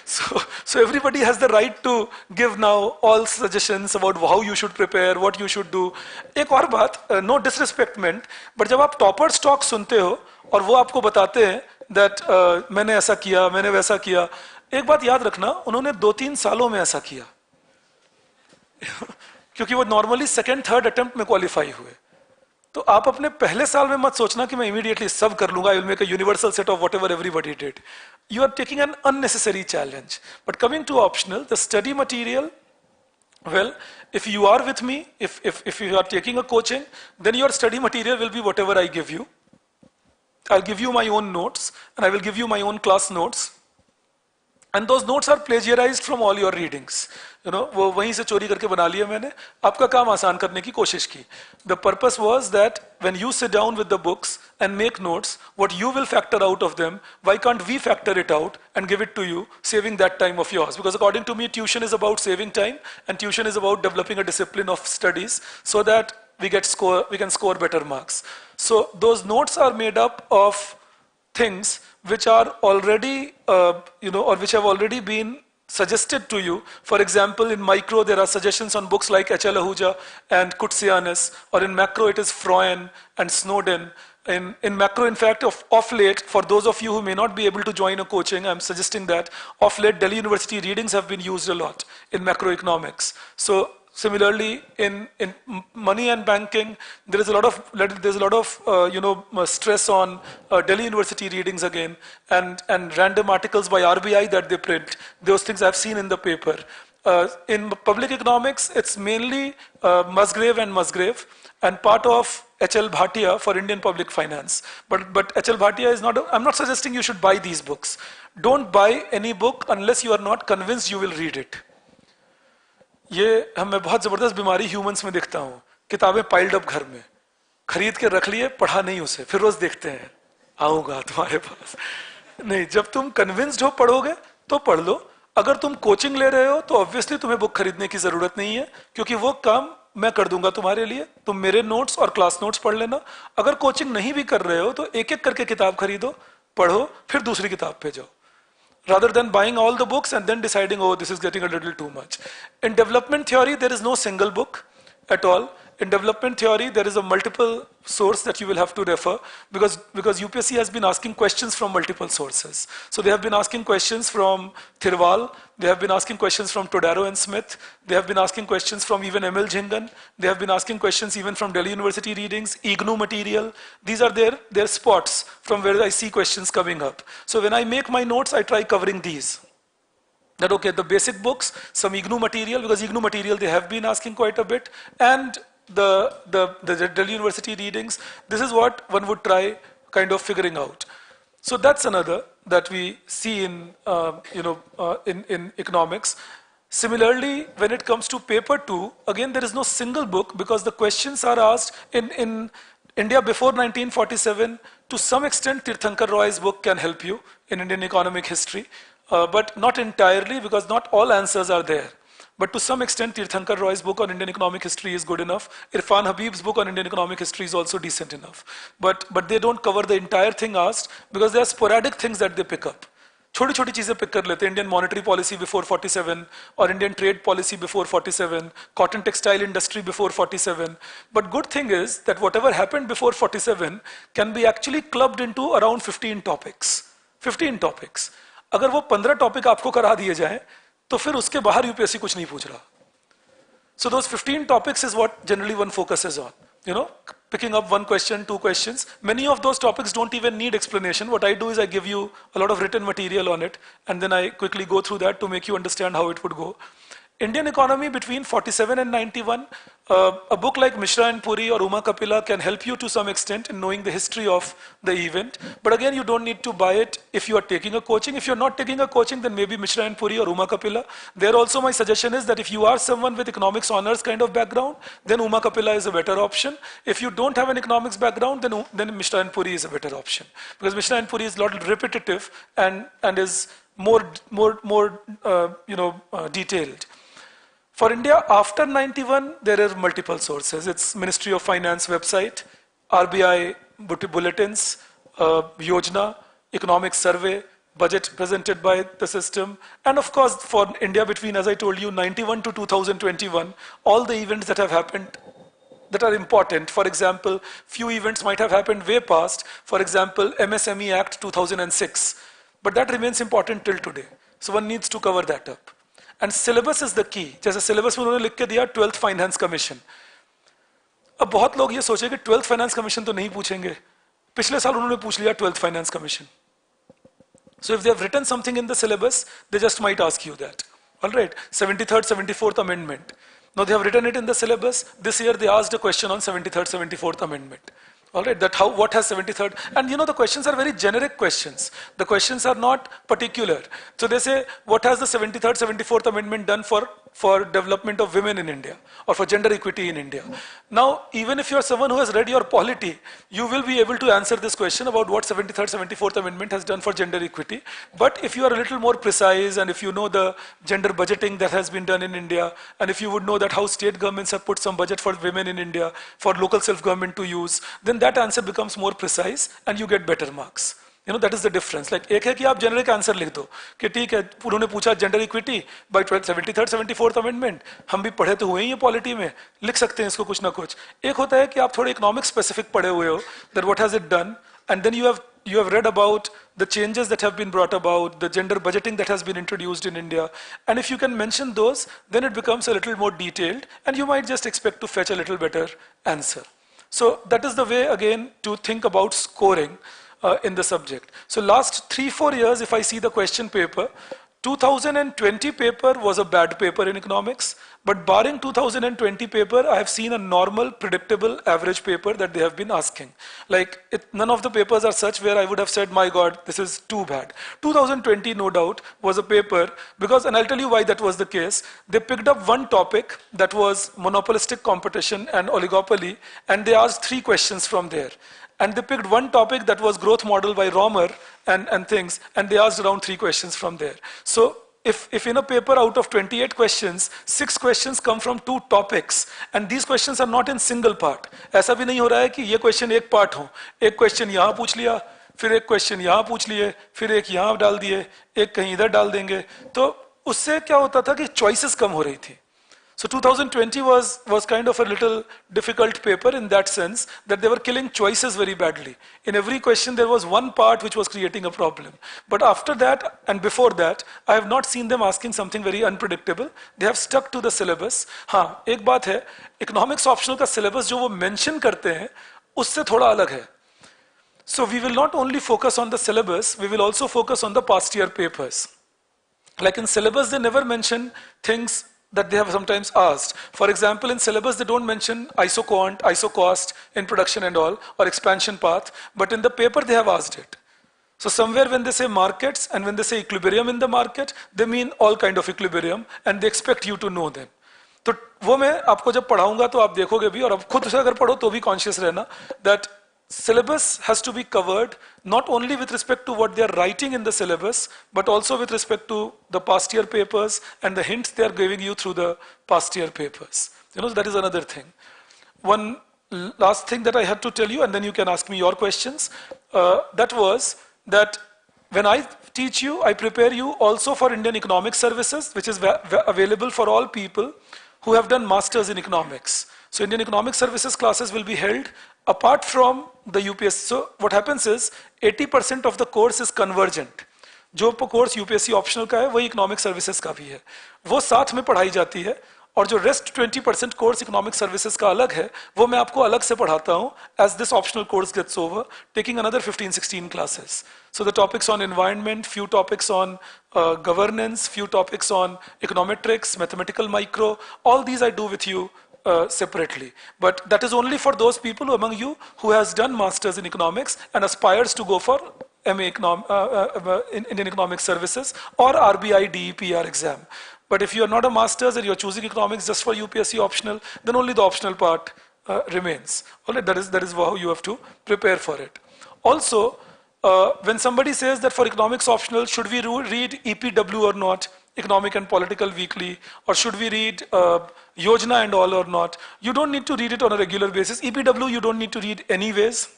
So everybody has the right to give now all suggestions about how you should prepare, what you should do. एक और बात, no disrespect meant, but जब आप toppers talk सुनते हो और वो आपको बताते हैं that मैंने ऐसा किया, मैंने वैसा किया, एक बात याद रखना, उन्होंने 2-3 सालों में ऐसा किया. क्योंकि वो normally second, third attempt में qualify हुए. तो आप अपने पहले साल में मत सोचना कि मैं immediately सब कर लूंगा, I will make a universal set of whatever everybody did. You are taking an unnecessary challenge. But coming to optional, the study material, well, if you are with me, if you are taking a coaching, then your study material will be whatever I give you. I'll give you my own notes and I will give you my own class notes. And those notes are plagiarized from all your readings. You know, वो वहीं से चोरी करके बना लिया मैंने, आपका काम आसान करने की कोशिश की. The purpose was that when you sit down with the books and make notes, what you will factor out of them, why can't we factor it out and give it to you, saving that time of yours? Because according to me, tuition is about saving time and tuition is about developing a discipline of studies so that we can score better marks. So those notes are made up of things which are already, or which have already been suggested to you. For example, in micro, there are suggestions on books like H.L. Ahuja and Kutsianis, or in macro, it is Freund and Snowden. In macro, in fact, of late, for those of you who may not be able to join a coaching, I'm suggesting that of late, Delhi University readings have been used a lot in macroeconomics. So similarly, in money and banking, there is a lot of stress on Delhi University readings again, and random articles by RBI that they print. Those things I've seen in the paper. In public economics, it's mainly Musgrave and Musgrave, and part of H.L. Bhatia for Indian public finance. But H.L. Bhatia is not, I'm not suggesting you should buy these books. Don't buy any book unless you are not convinced you will read it. ये मैं बहुत जबरदस्त बीमारी humans में देखता हूँ, किताबें piled up घर में, खरीद के रख लिए, पढ़ा नहीं उसे, फिर रोज देखते हैं आऊंगा तुम्हारे पास। नहीं, जब तुम कन्विंस्ड हो पढ़ोगे तो पढ़ लो। अगर तुम कोचिंग ले रहे हो तो ऑब्वियसली तुम्हें बुक खरीदने की जरूरत नहीं है, क्योंकि वो काम मैं कर दूंगा तुम्हारे लिए, तुम मेरे नोट्स और क्लास नोट्स पढ़ लेना। अगर कोचिंग नहीं भी कर रहे हो तो एक एक करके किताब खरीदो, पढ़ो, फिर दूसरी किताब पे जाओ, rather than buying all the books and then deciding, oh, this is getting a little too much. In development theory, there is no single book at all. In development theory, there is a multiple source that you will have to refer, because UPSC has been asking questions from multiple sources. So they have been asking questions from Thirwal, they have been asking questions from Todaro and Smith, they have been asking questions from even Emil Jhingan, they have been asking questions even from Delhi University readings, IGNU material. These are their spots from where I see questions coming up. So when I make my notes, I try covering these. That okay, the basic books, some IGNU material, because IGNU material they have been asking quite a bit, and the Delhi University readings. This is what one would try kind of figuring out. So that's another that we see in in economics. Similarly, when it comes to paper 2, again there is no single book, because the questions are asked in India before 1947. To some extent, Tirthankar Roy's book can help you in Indian economic history, but not entirely, because not all answers are there. But to some extent, Tirthankar Roy's book on Indian economic history is good enough. Irfan Habib's book on Indian economic history is also decent enough. But they don't cover the entire thing asked, because there are sporadic things that they pick up. छोटी छोटी चीजें pick कर लेते हैं, Indian monetary policy before 47, or Indian trade policy before 47, cotton textile industry before 47. But good thing is that whatever happened before 47 can be actually clubbed into around 15 topics. 15 topics. अगर वो 15 topic आपको करा दिए जाएं, तो फिर उसके बाहर यूपीएससी कुछ नहीं पूछ रहा. So those 15 topics is what generally one focuses on. You know, picking up one question, two questions. Many of those topics don't even need explanation. What I do is I give you a lot of written material on it, and then I quickly go through that to make you understand how it would go. Indian economy between 47 and 91, a book like Mishra and Puri or Uma Kapila can help you to some extent in knowing the history of the event. But again, you don't need to buy it if you are taking a coaching. If you're not taking a coaching, then maybe Mishra and Puri or Uma Kapila. There also my suggestion is that if you are someone with economics honors kind of background, then Uma Kapila is a better option. If you don't have an economics background, then Mishra and Puri is a better option. Because Mishra and Puri is a lot repetitive and is more detailed. For India, after 91, there are multiple sources. It's Ministry of Finance website, RBI bulletins, Yojana, economic survey, budget presented by the system, and of course for India between, as I told you, 91 to 2021, all the events that have happened that are important. For example, few events might have happened way past. For example, MSME Act 2006, but that remains important till today. So one needs to cover that up. And syllabus is the key. जैसे syllabus में उन्होंने लिख के दिया 12th Finance Commission. अब बहुत लोग ये सोचे कि 12th Finance Commission तो नहीं पूछेंगे. पिछले साल उन्होंने पूछ लिया 12th Finance Commission. So if they have written something in the syllabus, they just might ask you that. All right, 73rd, 74th Amendment. Now they have written it in the syllabus. This year they asked a question on 73rd, 74th Amendment. All right, what has 73rd? And you know, the questions are very generic questions. The questions are not particular. So they say, what has the 73rd, 74th Amendment done for development of women in India or for gender equity in India? Now, even if you are someone who has read your polity, you will be able to answer this question about what 73rd, 74th Amendment has done for gender equity. But if you are a little more precise, and if you know the gender budgeting that has been done in India, and if you would know that how state governments have put some budget for women in India, for local self-government to use, then that answer becomes more precise and you get better marks. You know, that is the difference. Like एक है कि आप generic answer लिख दो कि ठीक है, उन्होंने पूछा gender equity by 73rd, 74th Amendment. हम भी पढ़े तो हुए ही हैं पॉलिटी में, लिख सकते हैं इसको कुछ ना कुछ. एक होता है कि आप थोड़े economic specific पढ़े हुए हो, that what has it done, and then you have read about the changes that have been brought about, the gender budgeting that has been introduced in India, and if you can mention those, then it becomes a little more detailed, and you might just expect to fetch a little better answer. So that is the way again to think about scoring in the subject. So last 3-4 years, if I see the question paper, 2020 paper was a bad paper in economics, but barring 2020 paper, I have seen a normal, predictable, average paper that they have been asking. Like, none of the papers are such where I would have said, my God, this is too bad. 2020, no doubt, was a paper because, and I'll tell you why that was the case. They picked up one topic that was monopolistic competition and oligopoly, and they asked 3 questions from there. And they picked one topic that was growth model by Romer and things, and they asked around 3 questions from there. So if in a paper out of 28 questions, 6 questions come from 2 topics, and these questions are not in single part. ऐसा भी नहीं हो रहा है कि ये question एक part हो, एक question यहाँ पूछ लिया, फिर एक question यहाँ पूछ लिए, फिर एक यहाँ डाल दिए, एक कहीं इधर डाल देंगे. तो उससे क्या होता था कि choices कम हो रही थी. So 2020 was kind of a little difficult paper in that sense that they were killing choices very badly. In every question there was one part which was creating a problem. But after that and before that, I have not seen them asking something very unpredictable. They have stuck to the syllabus. हाँ, एक बात है, economics optional का syllabus जो वो mention करते हैं, उससे थोड़ा अलग है. So we will not only focus on the syllabus, we will also focus on the past year papers. Like in syllabus, they never mention things that they have sometimes asked. For example, in syllabus, they don't mention isoquant, isocost in production and all, or expansion path, but in the paper, they have asked it. So somewhere when they say markets and when they say equilibrium in the market, they mean all kind of equilibrium and they expect you to know them. तो वो मैं आपको जब पढ़ाऊंगा तो आप देखोगे भी और आप खुद से अगर पढ़ो तो भी conscious रहना that syllabus has to be covered not only with respect to what they are writing in the syllabus, but also with respect to the past year papers and the hints they are giving you through the past year papers. You know, that is another thing. One last thing that I had to tell you, and then you can ask me your questions, that was that when I teach you, I prepare you also for Indian Economic Services, which is available for all people who have done masters in economics. So Indian Economic Services classes will be held apart from the UPSC. So what happens is 80% of the course is convergent. जो course UPSC optional का है वही economic services का भी है, वो साथ में पढ़ाई जाती है. और जो रेस्ट 20% कोर्स इकोनॉमिक सर्विसेज का अलग है वो मैं आपको अलग से पढ़ाता हूँ as this optional course gets over, taking another 15-16 classes. So the topics on environment, few topics on governance, few topics on econometrics, mathematical micro, all these I do with you separately. But that is only for those people among you who has done masters in economics and aspires to go for MA in Indian Economic Services or RBI DEPR exam. But if you are not a master's and you are choosing economics just for UPSC optional, then only the optional part remains. All right, that is how you have to prepare for it. Also, when somebody says that for economics optional, should we read EPW or not, Economic and Political Weekly, or should we read Yojana and all or not, you don't need to read it on a regular basis. EPW you don't need to read anyways.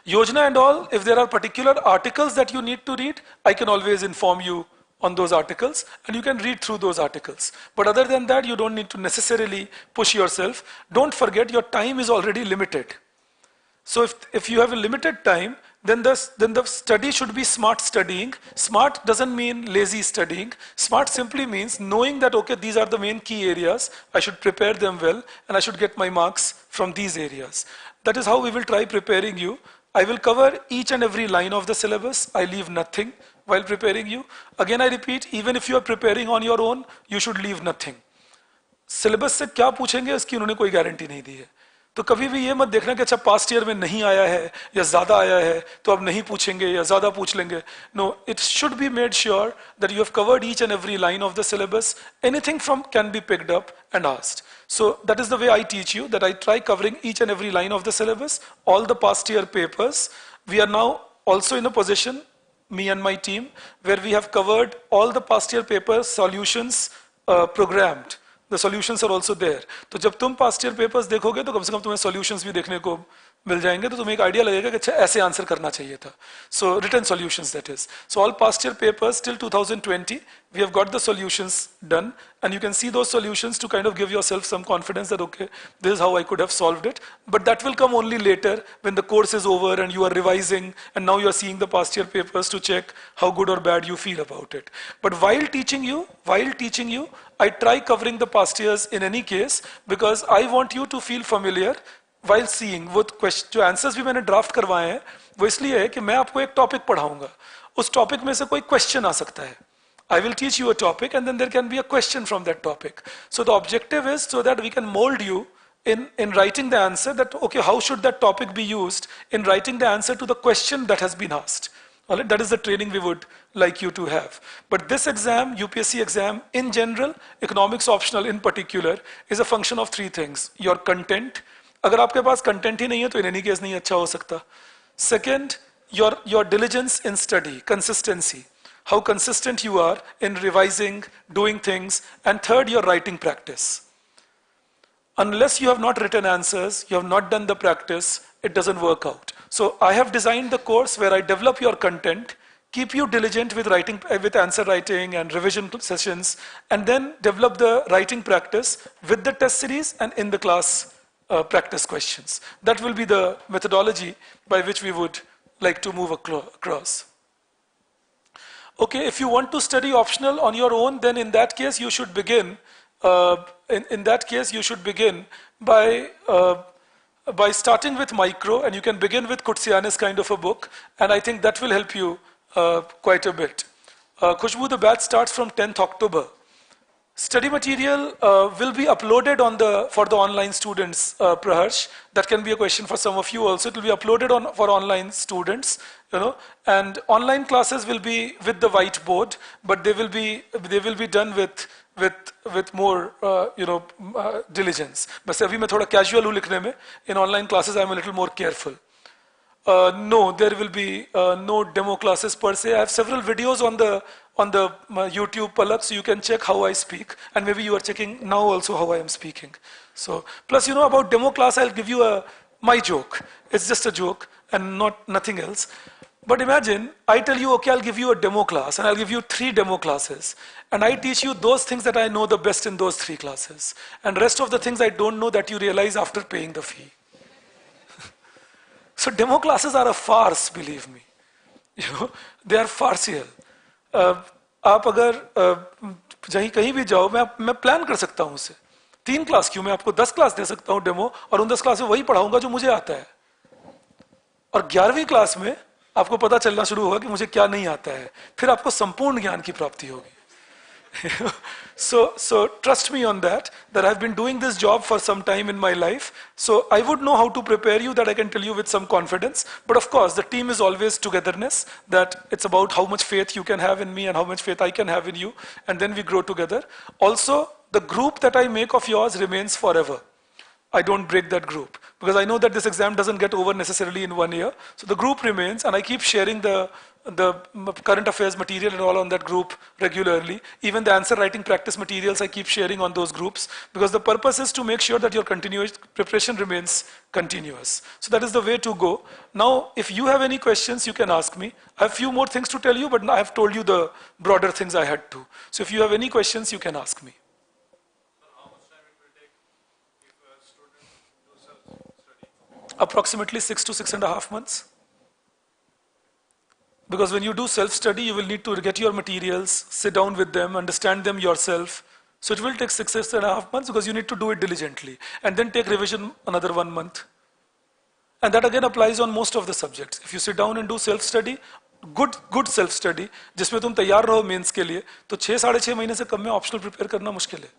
Yojana and all, if there are particular articles that you need to read, I can always inform you on those articles and you can read through those articles. But other than that, you don't need to necessarily push yourself. Don't forget your time is already limited. So if you have a limited time, then the study should be smart studying. Smart doesn't mean lazy studying. Smart simply means knowing that, okay, these are the main key areas, I should prepare them well and I should get my marks from these areas. That is how we will try preparing you. I will cover each and every line of the syllabus. I leave nothing while preparing you. Again, I repeat, even if you are preparing on your own, you should leave nothing. Syllabus से क्या पूछेंगे इसकी उन्होंने कोई guarantee नहीं दी है. तो कभी भी ये मत देखना कि अच्छा पास्ट ईयर में नहीं आया है या ज्यादा आया है तो अब नहीं पूछेंगे या ज्यादा पूछ लेंगे. No, it should be made sure that you have covered each and every line of the syllabus. Anything from can be picked up and asked. So that is the way I teach you, that I try covering each and every line of the syllabus, all the past year papers. We are now also in a position, me and my team, where we have covered all the past year papers, solutions programmed. The solutions are also there. तो जब तुम past year papers देखोगे तो कम से कम तुम्हें solutions भी देखने को मिल जाएंगे, तो तुम्हें एक आइडिया लगेगा कि अच्छा ऐसे आंसर करना चाहिए था. So written solutions, that is. So all past year papers till 2020, we have got the solutions done, and you can see those solutions to kind of give yourself some confidence that okay, this is how I could have solved it. But that will come only later when the course is over and you are revising, and now you are seeing the past year papers to check how good or bad you feel about it. But while teaching you, I try covering the past years in any case because I want you to feel familiar. While seeing वो जो answers भी मैंने draft करवाए हैं वो इसलिए है कि मैं आपको एक टॉपिक पढ़ाऊंगा, उस टॉपिक में से कोई क्वेश्चन आ सकता है. I will teach you a topic and then there can be a question from that topic. So the objective is so that we can mold you in writing the answer that, okay, how should that topic be used in writing the answer to the question that has been asked. All right, that is the training we would like you to have. But this exam, UPSC exam in general, economics optional in particular, is a function of three things. Your content. अगर आपके पास content ही नहीं है तो in any case नहीं अच्छा हो सकता. Second, your diligence in study, consistency. How consistent you are in revising, doing things. And third, your writing practice. Unless you have not written answers, you have not done the practice, it doesn't work out. So I have designed the course where I develop your content, keep you diligent with writing, with answer writing and revision sessions, and then develop the writing practice with the test series and in the class practice questions. That will be the methodology by which we would like to move across. Okay, if you want to study optional on your own, then in that case you should begin. In that case, you should begin by starting with micro, and you can begin with Kutsianis kind of a book, and I think that will help you quite a bit. Khushbu, the batch starts from 10th October. Study material will be uploaded for the online students, Praharsh. That can be a question for some of you also. It will be uploaded for online students, and online classes will be with the whiteboard, but they will be done with more diligence. बस अभी मैं थोड़ा casual हूँ लिखने में. In online classes I am a little more careful. No, there will be no demo classes per se. I have several videos on the YouTube Palak, so you can check how I speak, and maybe you are checking now also how I am speaking. So plus about demo class, I'll give you my joke. It's just a joke and nothing else. But imagine I tell you, okay, I'll give you a demo class, and I'll give you 3 demo classes, and I teach you those things that I know the best in those 3 classes, and rest of the things I don't know that you realize after paying the fee. So demo classes are a farce, believe me. They are farcical. आप अगर कहीं भी जाओ, मैं plan कर सकता हूँ उसे. 3 क्लास क्यों, मैं आपको 10 क्लास दे सकता हूँ डेमो, और उन 10 क्लास में वही पढ़ाऊंगा जो मुझे आता है. और 11वीं क्लास में आपको पता चलना शुरू होगा कि मुझे क्या नहीं आता है, फिर आपको संपूर्ण ज्ञान की प्राप्ति होगी. So trust me on that I've been doing this job for some time in my life, so I would know how to prepare you, that I can tell you with some confidence. But of course the team is always togetherness, that it's about how much faith you can have in me and how much faith I can have in you, and then we grow together. Also, the group that I make of yours remains forever. I don't break that group, because I know that this exam doesn't get over necessarily in 1 year. So the group remains, and I keep sharing the current affairs material and all on that group regularly. Even the answer writing practice materials I keep sharing on those groups, because the purpose is to make sure that your continuous preparation remains continuous. So that is the way to go. Now, if you have any questions, you can ask me. I have few more things to tell you, but I have told you the broader things I had to. So if you have any questions, you can ask me. Approximately 6 to 6.5 months. Because when you do self-study, you will need to get your materials, sit down with them, understand them yourself. So it will take 6.5 months, because you need to do it diligently. And then take revision another 1 month. And that again applies on most of the subjects. If you sit down and do self-study, good self-study, जिसमें तुम तैयार रहो mains के लिए, तो 6-6.5 महीने से कम में ऑप्शनल प्रिपेयर करना मुश्किल है.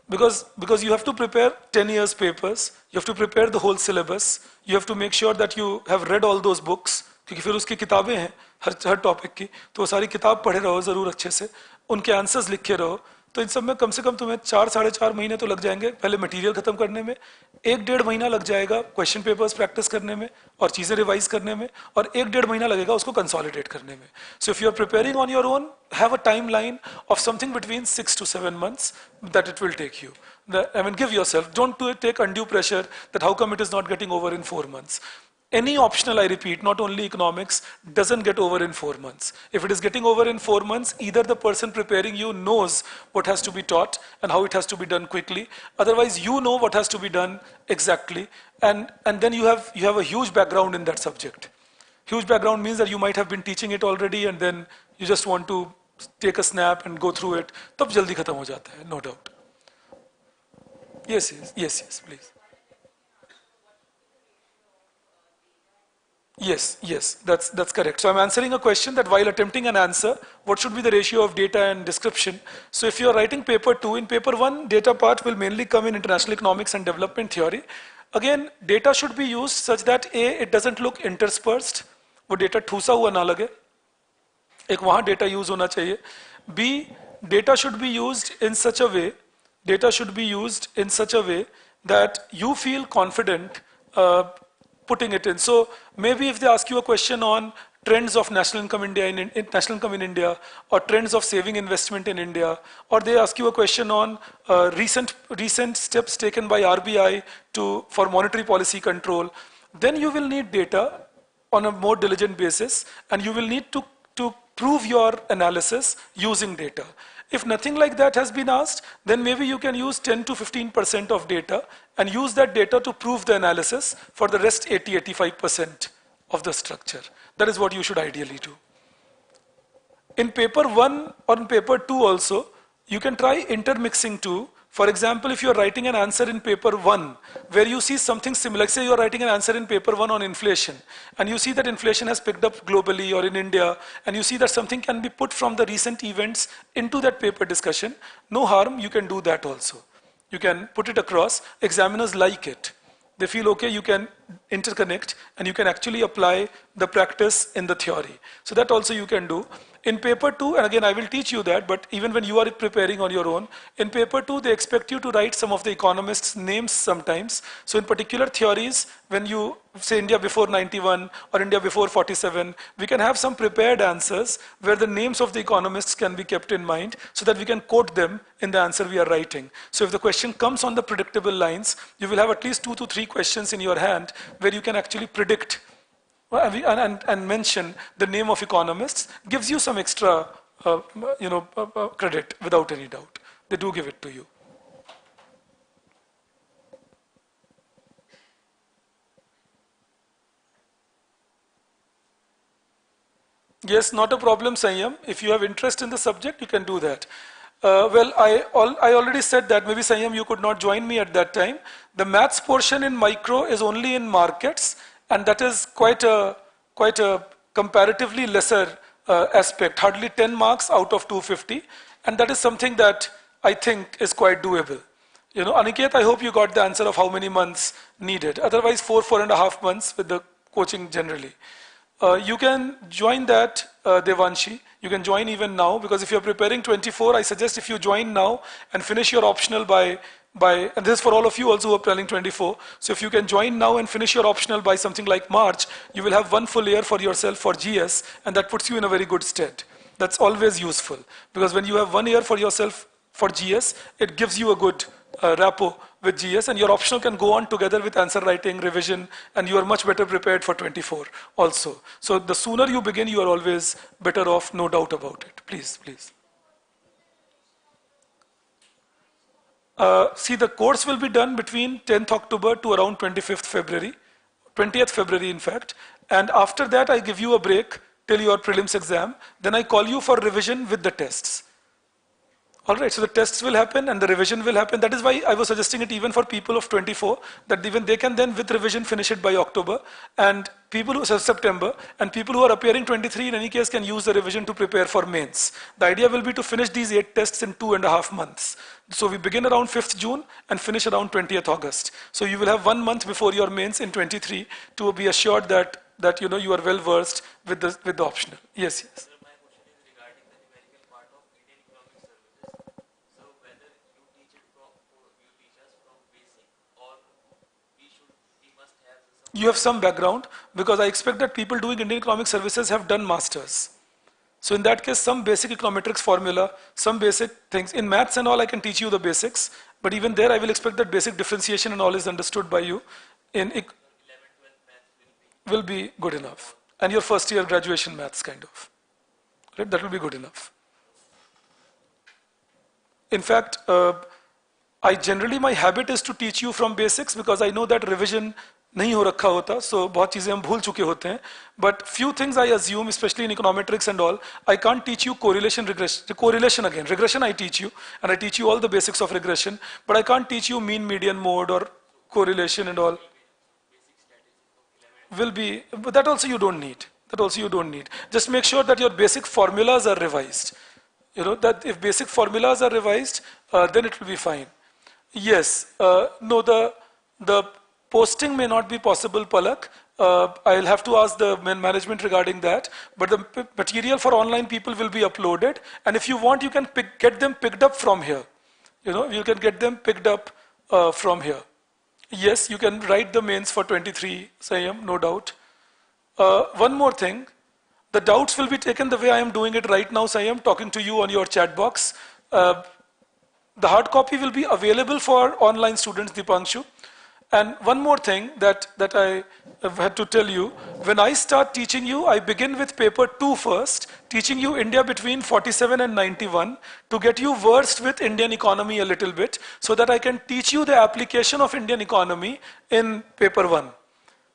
Because you have to prepare 10 years papers, you have to prepare the whole syllabus, you have to make sure that you have read all those books, क्योंकि फिर उसकी किताबें हैं हर टॉपिक की, तो वो सारी किताब पढ़े रहो जरूर अच्छे से, उनके आंसर्स लिखे रहो. तो इन सब में कम से कम तुम्हें 4-4.5 महीने तो लग जाएंगे पहले मटेरियल खत्म करने में, 1-1.5 महीना लग जाएगा क्वेश्चन पेपर्स प्रैक्टिस करने में और चीजें रिवाइज करने में, और 1-1.5 महीना लगेगा उसको कंसोलिडेट करने में. So if you are preparing on your own, have a time line of something between 6 to 7 months that it will take you. I mean, give yourself, don't take undue pressure that how come it is not getting over in 4 months. Any optional, I repeat, not only economics, doesn't get over in 4 months. If it is getting over in 4 months, either the person preparing you knows what has to be taught and how it has to be done quickly. Otherwise, you know what has to be done exactly, and then you have a huge background in that subject. Huge background means that you might have been teaching it already, and then you just want to take a snap and go through it. तब जल्दी खत्म हो जाता है, no doubt. Yes, please. Yes, that's correct. So I'm answering a question that while attempting an answer, what should be the ratio of data and description? So if you're writing paper 2, in paper 1, data part will mainly come in international economics and development theory. Again, data should be used such that A, it doesn't look interspersed, वो data ठूसा हुआ ना लगे, एक वहाँ data use होना चाहिए. B, data should be used in such a way, that you feel confident putting it in. So maybe if they ask you a question on trends of national income in India, or trends of saving investment in India, or they ask you a question on recent steps taken by RBI for monetary policy control, then you will need data on a more diligent basis, and you will need to prove your analysis using data. If nothing like that has been asked, then maybe you can use 10 to 15% of data and use that data to prove the analysis for the rest 80-85% of the structure. That is what you should ideally do. In paper 1 or in paper 2 also, you can try intermixing two. For example, if you are writing an answer in paper 1, where you see something similar, say you are writing an answer in paper 1 on inflation, and you see that inflation has picked up globally or in India, and you see that something can be put from the recent events into that paper discussion, no harm, you can do that also. You can put it across, examiners like it. They feel, okay, you can interconnect and you can actually apply the practice in the theory. So that also you can do. In paper 2, and again I will teach you that, but even when you are preparing on your own, in paper 2 they expect you to write some of the economists' names sometimes. So in particular theories, when you say India before 91 or India before 47, we can have some prepared answers where the names of the economists can be kept in mind so that we can quote them in the answer we are writing. So if the question comes on the predictable lines, you will have at least 2 to 3 questions in your hand where you can actually predict and mention the name of economists. Gives you some extra credit without any doubt. They do give it to you. Yes, not a problem, Sanyam. If you have interest in the subject, you can do that. Well, I already said that. Maybe Sanyam, you could not join me at that time. The maths portion in micro is only in markets, and that is quite a comparatively lesser aspect, hardly 10 marks out of 250, and that is something that I think is quite doable. Aniket, I hope you got the answer of how many months needed. Otherwise, 4.5 months with the coaching generally. You can join that, Devanshi. You can join even now, because if you're preparing 24, I suggest if you join now and finish your optional by and this is for all of you also who are planning 24. So if you can join now and finish your optional by something like March, you will have 1 full year for yourself for GS, and that puts you in a very good stead. That's always useful, because when you have 1 year for yourself for GS, it gives you a good rapport with GS, and your optional can go on together with answer writing, revision, and you are much better prepared for 24 also. So the sooner you begin, you are always better off, no doubt about it. Please, please. See, the course will be done between 10th October to around 25th February, 20th February in fact, and after that I give you a break till your prelims exam, then I call you for revision with the tests. Alright, so the tests will happen and the revision will happen. That is why I was suggesting it even for people of 24, that even they can then with revision finish it by October, and people who September, and people who are appearing 23 in any case can use the revision to prepare for mains. The idea will be to finish these 8 tests in 2.5 months. So we begin around 5th June and finish around 20th August. So you will have 1 month before your mains in 23 to be assured that you are well versed with the optional. Yes, yes. You have some background, because I expect that people doing Indian Economic Services have done masters. So in that case, some basic econometrics formula, some basic things. In maths and all, I can teach you the basics, but even there I will expect that basic differentiation and all is understood by you. Will be good enough. And your first year graduation maths kind of. Right? That will be good enough. In fact, my habit is to teach you from basics, because I know that revision नहीं हो रखा होता, so बहुत चीजें हम भूल चुके होते हैं. But few things I assume, especially in econometrics and all, I can't teach you correlation, regression again. Regression I teach you, and I teach you all the basics of regression, but I can't teach you mean, median, mode, or correlation and all. will be, but that also you don't need. That also you don't need. Just make sure that your basic formulas are revised. You know, that if basic formulas are revised, then it will be fine. Yes, no, the posting may not be possible, Palak. I'll have to ask the management regarding that, but the material for online people will be uploaded, and if you want, you can get them picked up from here. You know, you can get them picked up from here. Yes, you can write the mains for 23, Sayam, no doubt. One more thing, the doubts will be taken the way I am doing it right now, Sayam, talking to you on your chat box. The hard copy will be available for online students, Dipanshu. And one more thing that I have had to tell you, when I start teaching you, I begin with paper 2 first, teaching you India between 47 and 91 to get you versed with Indian economy a little bit so that I can teach you the application of Indian economy in paper 1.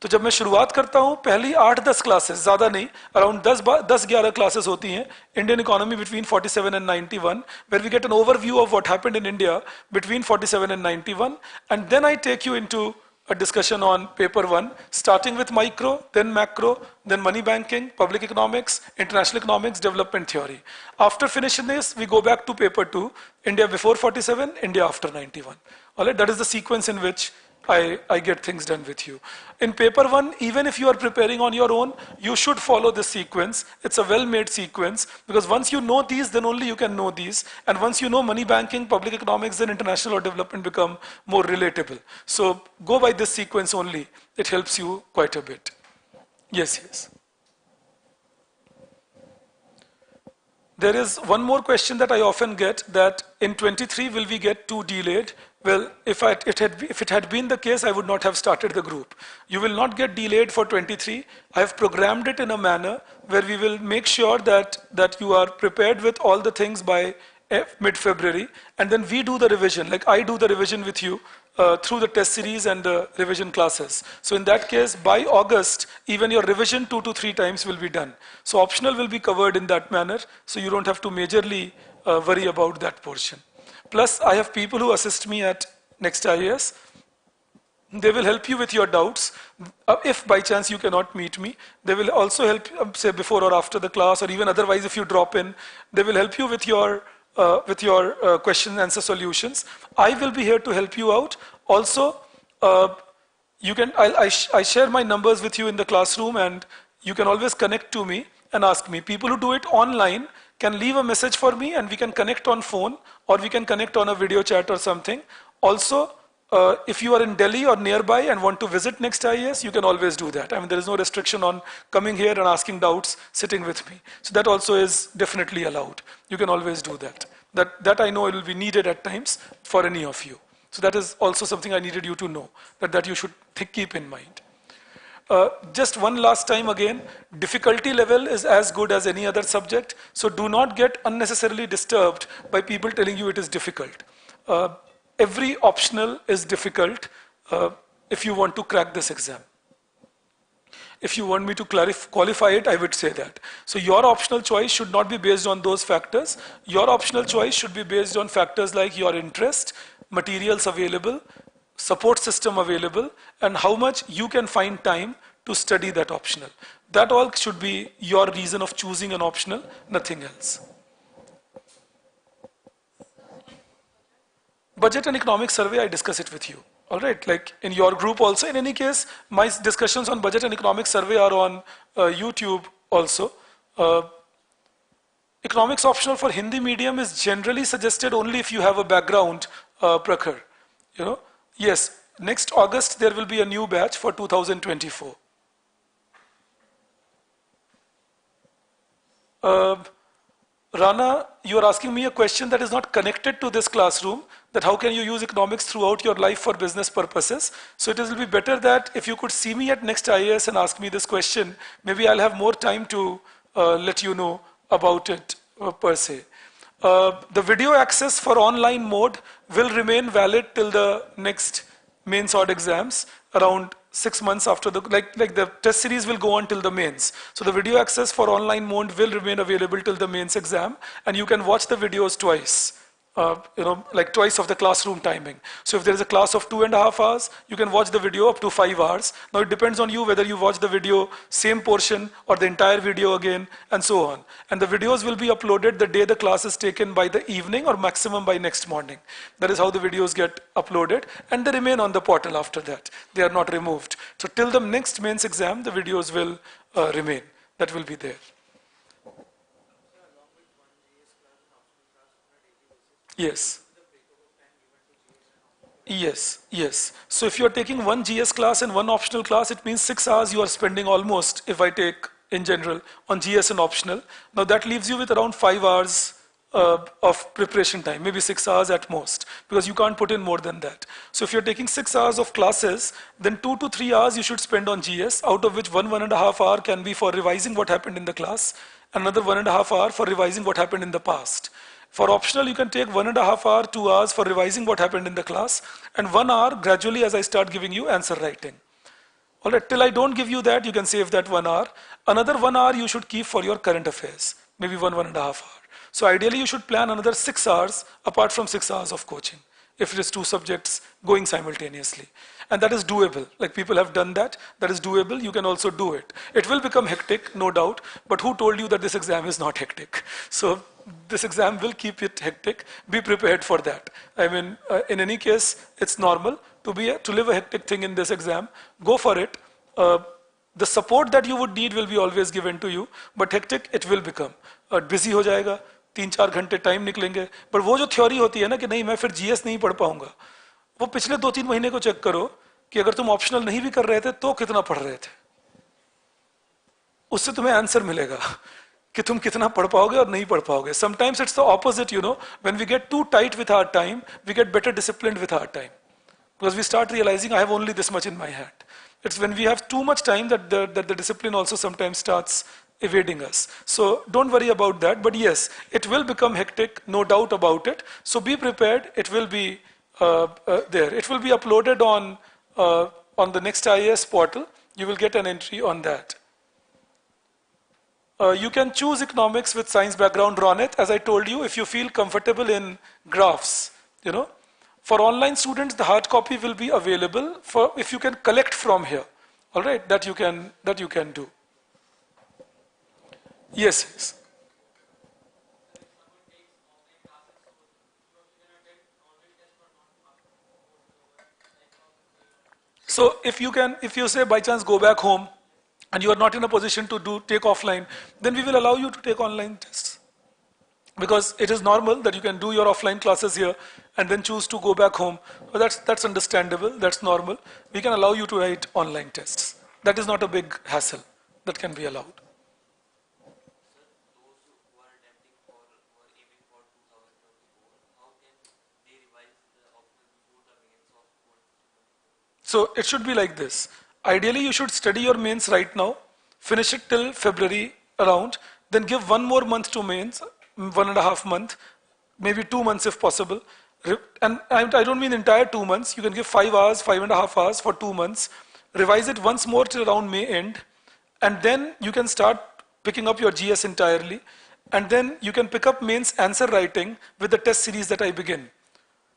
तो जब मैं शुरुआत करता हूँ पहली 8-10 classes ज़्यादा नहीं around 10-11 classes होती हैं Indian economy between 47 and 91 where we get an overview of what happened in India between 47 and 91 and then I take you into a discussion on paper 1 starting with micro, then macro, then money banking, public economics, international economics, development theory. After finishing this we go back to paper 2, India before 47, India after 91. Alright, that is the sequence in which I get things done with you. In paper 1, even if you are preparing on your own, you should follow this sequence. It's a well-made sequence because once you know these, then only you can know these. And once you know money banking, public economics, then international or development become more relatable. So go by this sequence only. It helps you quite a bit. Yes, yes. There is one more question that I often get that in 23 will we get 2 delayed? Well, if it had been the case, I would not have started the group. You will not get delayed for 23. I have programmed it in a manner where we will make sure that you are prepared with all the things by mid-February, and then we do the revision, like I do the revision with you through the test series and the revision classes. So in that case, by August, even your revision 2 to 3 times will be done. So optional will be covered in that manner, so you don't have to majorly worry about that portion. Plus, I have people who assist me at NEXT IAS. They will help you with your doubts. If by chance you cannot meet me, they will also help, say before or after the class, or even otherwise if you drop in, they will help you with your question and answer solutions. I will be here to help you out. Also, you can, I share my numbers with you in the classroom and you can always connect to me and ask me. People who do it online can leave a message for me and we can connect on phone or we can connect on a video chat or something. Also, if you are in Delhi or nearby and want to visit NEXT IAS, you can always do that. I mean, there is no restriction on coming here and asking doubts, sitting with me. So that also is definitely allowed. You can always do that. That I know it will be needed at times for any of you. So that is also something I needed you to know, that you should keep in mind. Just one last time again, difficulty level is as good as any other subject, so do not get unnecessarily disturbed by people telling you it is difficult. Every optional is difficult if you want to crack this exam. If you want me to qualify it, I would say that. So your optional choice should not be based on those factors. Your optional choice should be based on factors like your interest, materials available, support system available, and how much you can find time to study that optional. That all should be your reason of choosing an optional, nothing else. Budget and economic survey, I discuss it with you. All right, like in your group also. In any case, my discussions on budget and economic survey are on YouTube also. Economics optional for Hindi medium is generally suggested only if you have a background, Prakhar. You know, yes, next August there will be a new batch for 2024. Rana, you are asking me a question that is not connected to this classroom, that how can you use economics throughout your life for business purposes. So it will be better that if you could see me at NEXT IAS and ask me this question, maybe I'll have more time to let you know about it per se. The video access for online mode will remain valid till the next mains odd exams, around 6 months after the, like the test series will go on till the mains. So the video access for online mode will remain available till the mains exam, and you can watch the videos twice like twice of the classroom timing. So if there is a class of 2.5 hours, you can watch the video up to 5 hours. Now it depends on you whether you watch the video, same portion, or the entire video again, and so on. And the videos will be uploaded the day the class is taken by the evening or maximum by next morning. That is how the videos get uploaded, and they remain on the portal after that. They are not removed. So till the next mains exam, the videos will remain. That will be there. Yes. Yes. So if you are taking one GS class and one optional class, it means 6 hours you are spending almost, if I take in general, on GS and optional. Now that leaves you with around 5 hours of preparation time, maybe 6 hours at most, because you can't put in more than that. So if you're taking 6 hours of classes, then 2 to 3 hours you should spend on GS, out of which 1.5 hour can be for revising what happened in the class, another 1.5 hour for revising what happened in the past. For optional, you can take 1.5 hour, 2 hours for revising what happened in the class, and 1 hour gradually as I start giving you answer writing. All right, till I don't give you that, you can save that 1 hour. Another 1 hour you should keep for your current affairs, maybe 1.5 hour. So ideally, you should plan another 6 hours apart from 6 hours of coaching, if it is 2 subjects going simultaneously. And that is doable. Like people have done that. That is doable. You can also do it. It will become hectic, no doubt. But who told you that this exam is not hectic? So this exam will keep it hectic. Be prepared for that. I mean, in any case, it's normal to live a hectic thing in this exam. Go for it. The support that you would need will be always given to you. But hectic, it will become. Busy हो जाएगा. 3-4 घंटे time निकलेंगे. पर वो जो theory होती है ना कि नहीं मैं फिर जीएस नहीं पढ़ पाऊंगा, वो पिछले 2-3 महीने को चेक करो कि अगर तुम ऑप्शनल नहीं भी कर रहे थे तो कितना पढ़ रहे थे. उससे तुम्हें आंसर मिलेगा कि तुम कितना पढ़ पाओगे और नहीं पढ़ पाओगे. Sometimes it's the opposite, you know. When we get too tight with our time, we get better disciplined with our time. Because we start realizing I have only this much in my hand. It's when we have too much time that the discipline also sometimes starts evading us. So don't worry about that. But yes, it will become hectic, no doubt about it. So be prepared. It will be there. It will be uploaded on the NEXT IAS portal. You will get an entry on that. You can choose economics with science background, Ronit. As I told you, if you feel comfortable in graphs, you know. For online students, the hard copy will be available for if you can collect from here. All right, that you can do. Yes. So if you say by chance go back home and you are not in a position to take offline, then we will allow you to take online tests. Because it is normal that you can do your offline classes here and then choose to go back home. But that's understandable, that's normal. We can allow you to write online tests. That is not a big hassle. That can be allowed. So it should be like this. Ideally, you should study your mains right now, finish it till February around, then give 1 more month to mains, 1.5 months, maybe 2 months if possible. And I don't mean entire 2 months. You can give 5 hours, 5.5 hours for 2 months. Revise it once more till around May end. And then you can start picking up your GS entirely. And then you can pick up mains answer writing with the test series that I begin.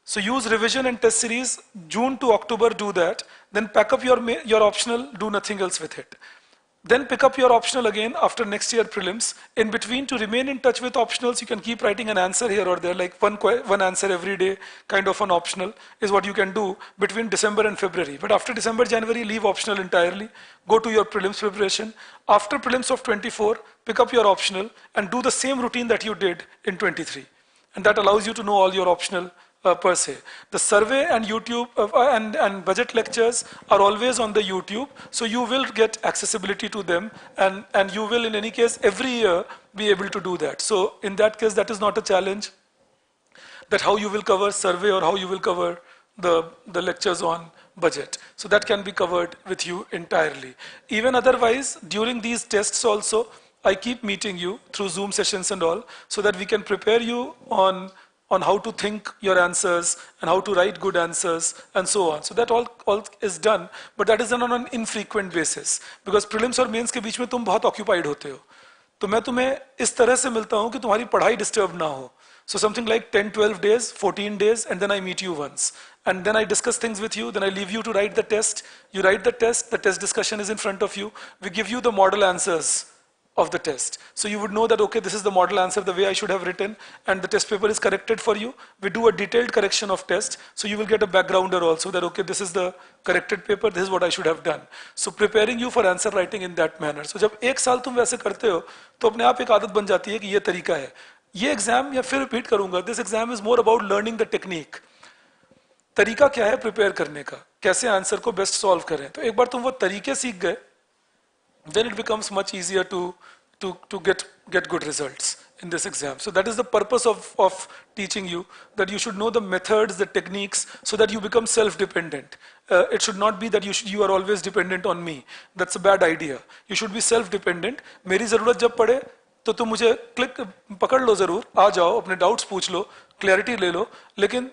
So use revision and test series, June to October, do that. Then pack up your optional, do nothing else with it. Then pick up your optional again after next year prelims. In between, to remain in touch with optionals, you can keep writing an answer here or there, like one answer every day, kind of an optional, is what you can do between December and February. But after December, January, leave optional entirely. Go to your prelims preparation. After prelims of 24, pick up your optional and do the same routine that you did in 23. And that allows you to know all your optional per se. The survey and YouTube and budget lectures are always on the YouTube, so you will get accessibility to them, and you will in any case every year be able to do that. So in that case, that is not a challenge, that how you will cover survey or how you will cover the lectures on budget. So that can be covered with you entirely. Even otherwise, during these tests also, I keep meeting you through Zoom sessions and all, so that we can prepare you on how to think your answers and how to write good answers and so on. So that all is done, but that is done on an infrequent basis, because prelims और mains के बीच में तुम बहुत occupied होते हो. तो मैं तुम्हें इस तरह से मिलता हूँ कि तुम्हारी पढ़ाई disturb ना हो. So something like 10, 12 days, 14 days, and then I meet you once. And then I discuss things with you, then I leave you to write the test. You write the test discussion is in front of you. We give you the model answers of the test. So you would know that, okay, this is the model answer the way I should have written, and the test paper is corrected for you. We do a detailed correction of test, so you will get a backgrounder also that, okay, this is the corrected paper, this is what I should have done. So preparing you for answer writing in that manner. So जब एक साल तुम वैसे करते हो तो अपने आप एक आदत बन जाती है कि ये तरीका है. ये एग्जाम या फिर रिपीट करूंगा, this exam is more about learning the technique. तरीका क्या है प्रिपेयर करने का, कैसे आंसर को बेस्ट सॉल्व करें. तो एक बार तुम वो तरीके सीख गए, then it becomes much easier to get good results in this exam. So that is the purpose of teaching you, that you should know the methods, the techniques, so that you become self-dependent. It should not be that you are always dependent on me. That's a bad idea. You should be self-dependent. मेरी ज़रूरत जब पड़े तो तुम मुझे click पकड़ लो, ज़रूर आ जाओ, अपने डाउट्स पूछ लो, क्लैरिटी ले लो, लेकिन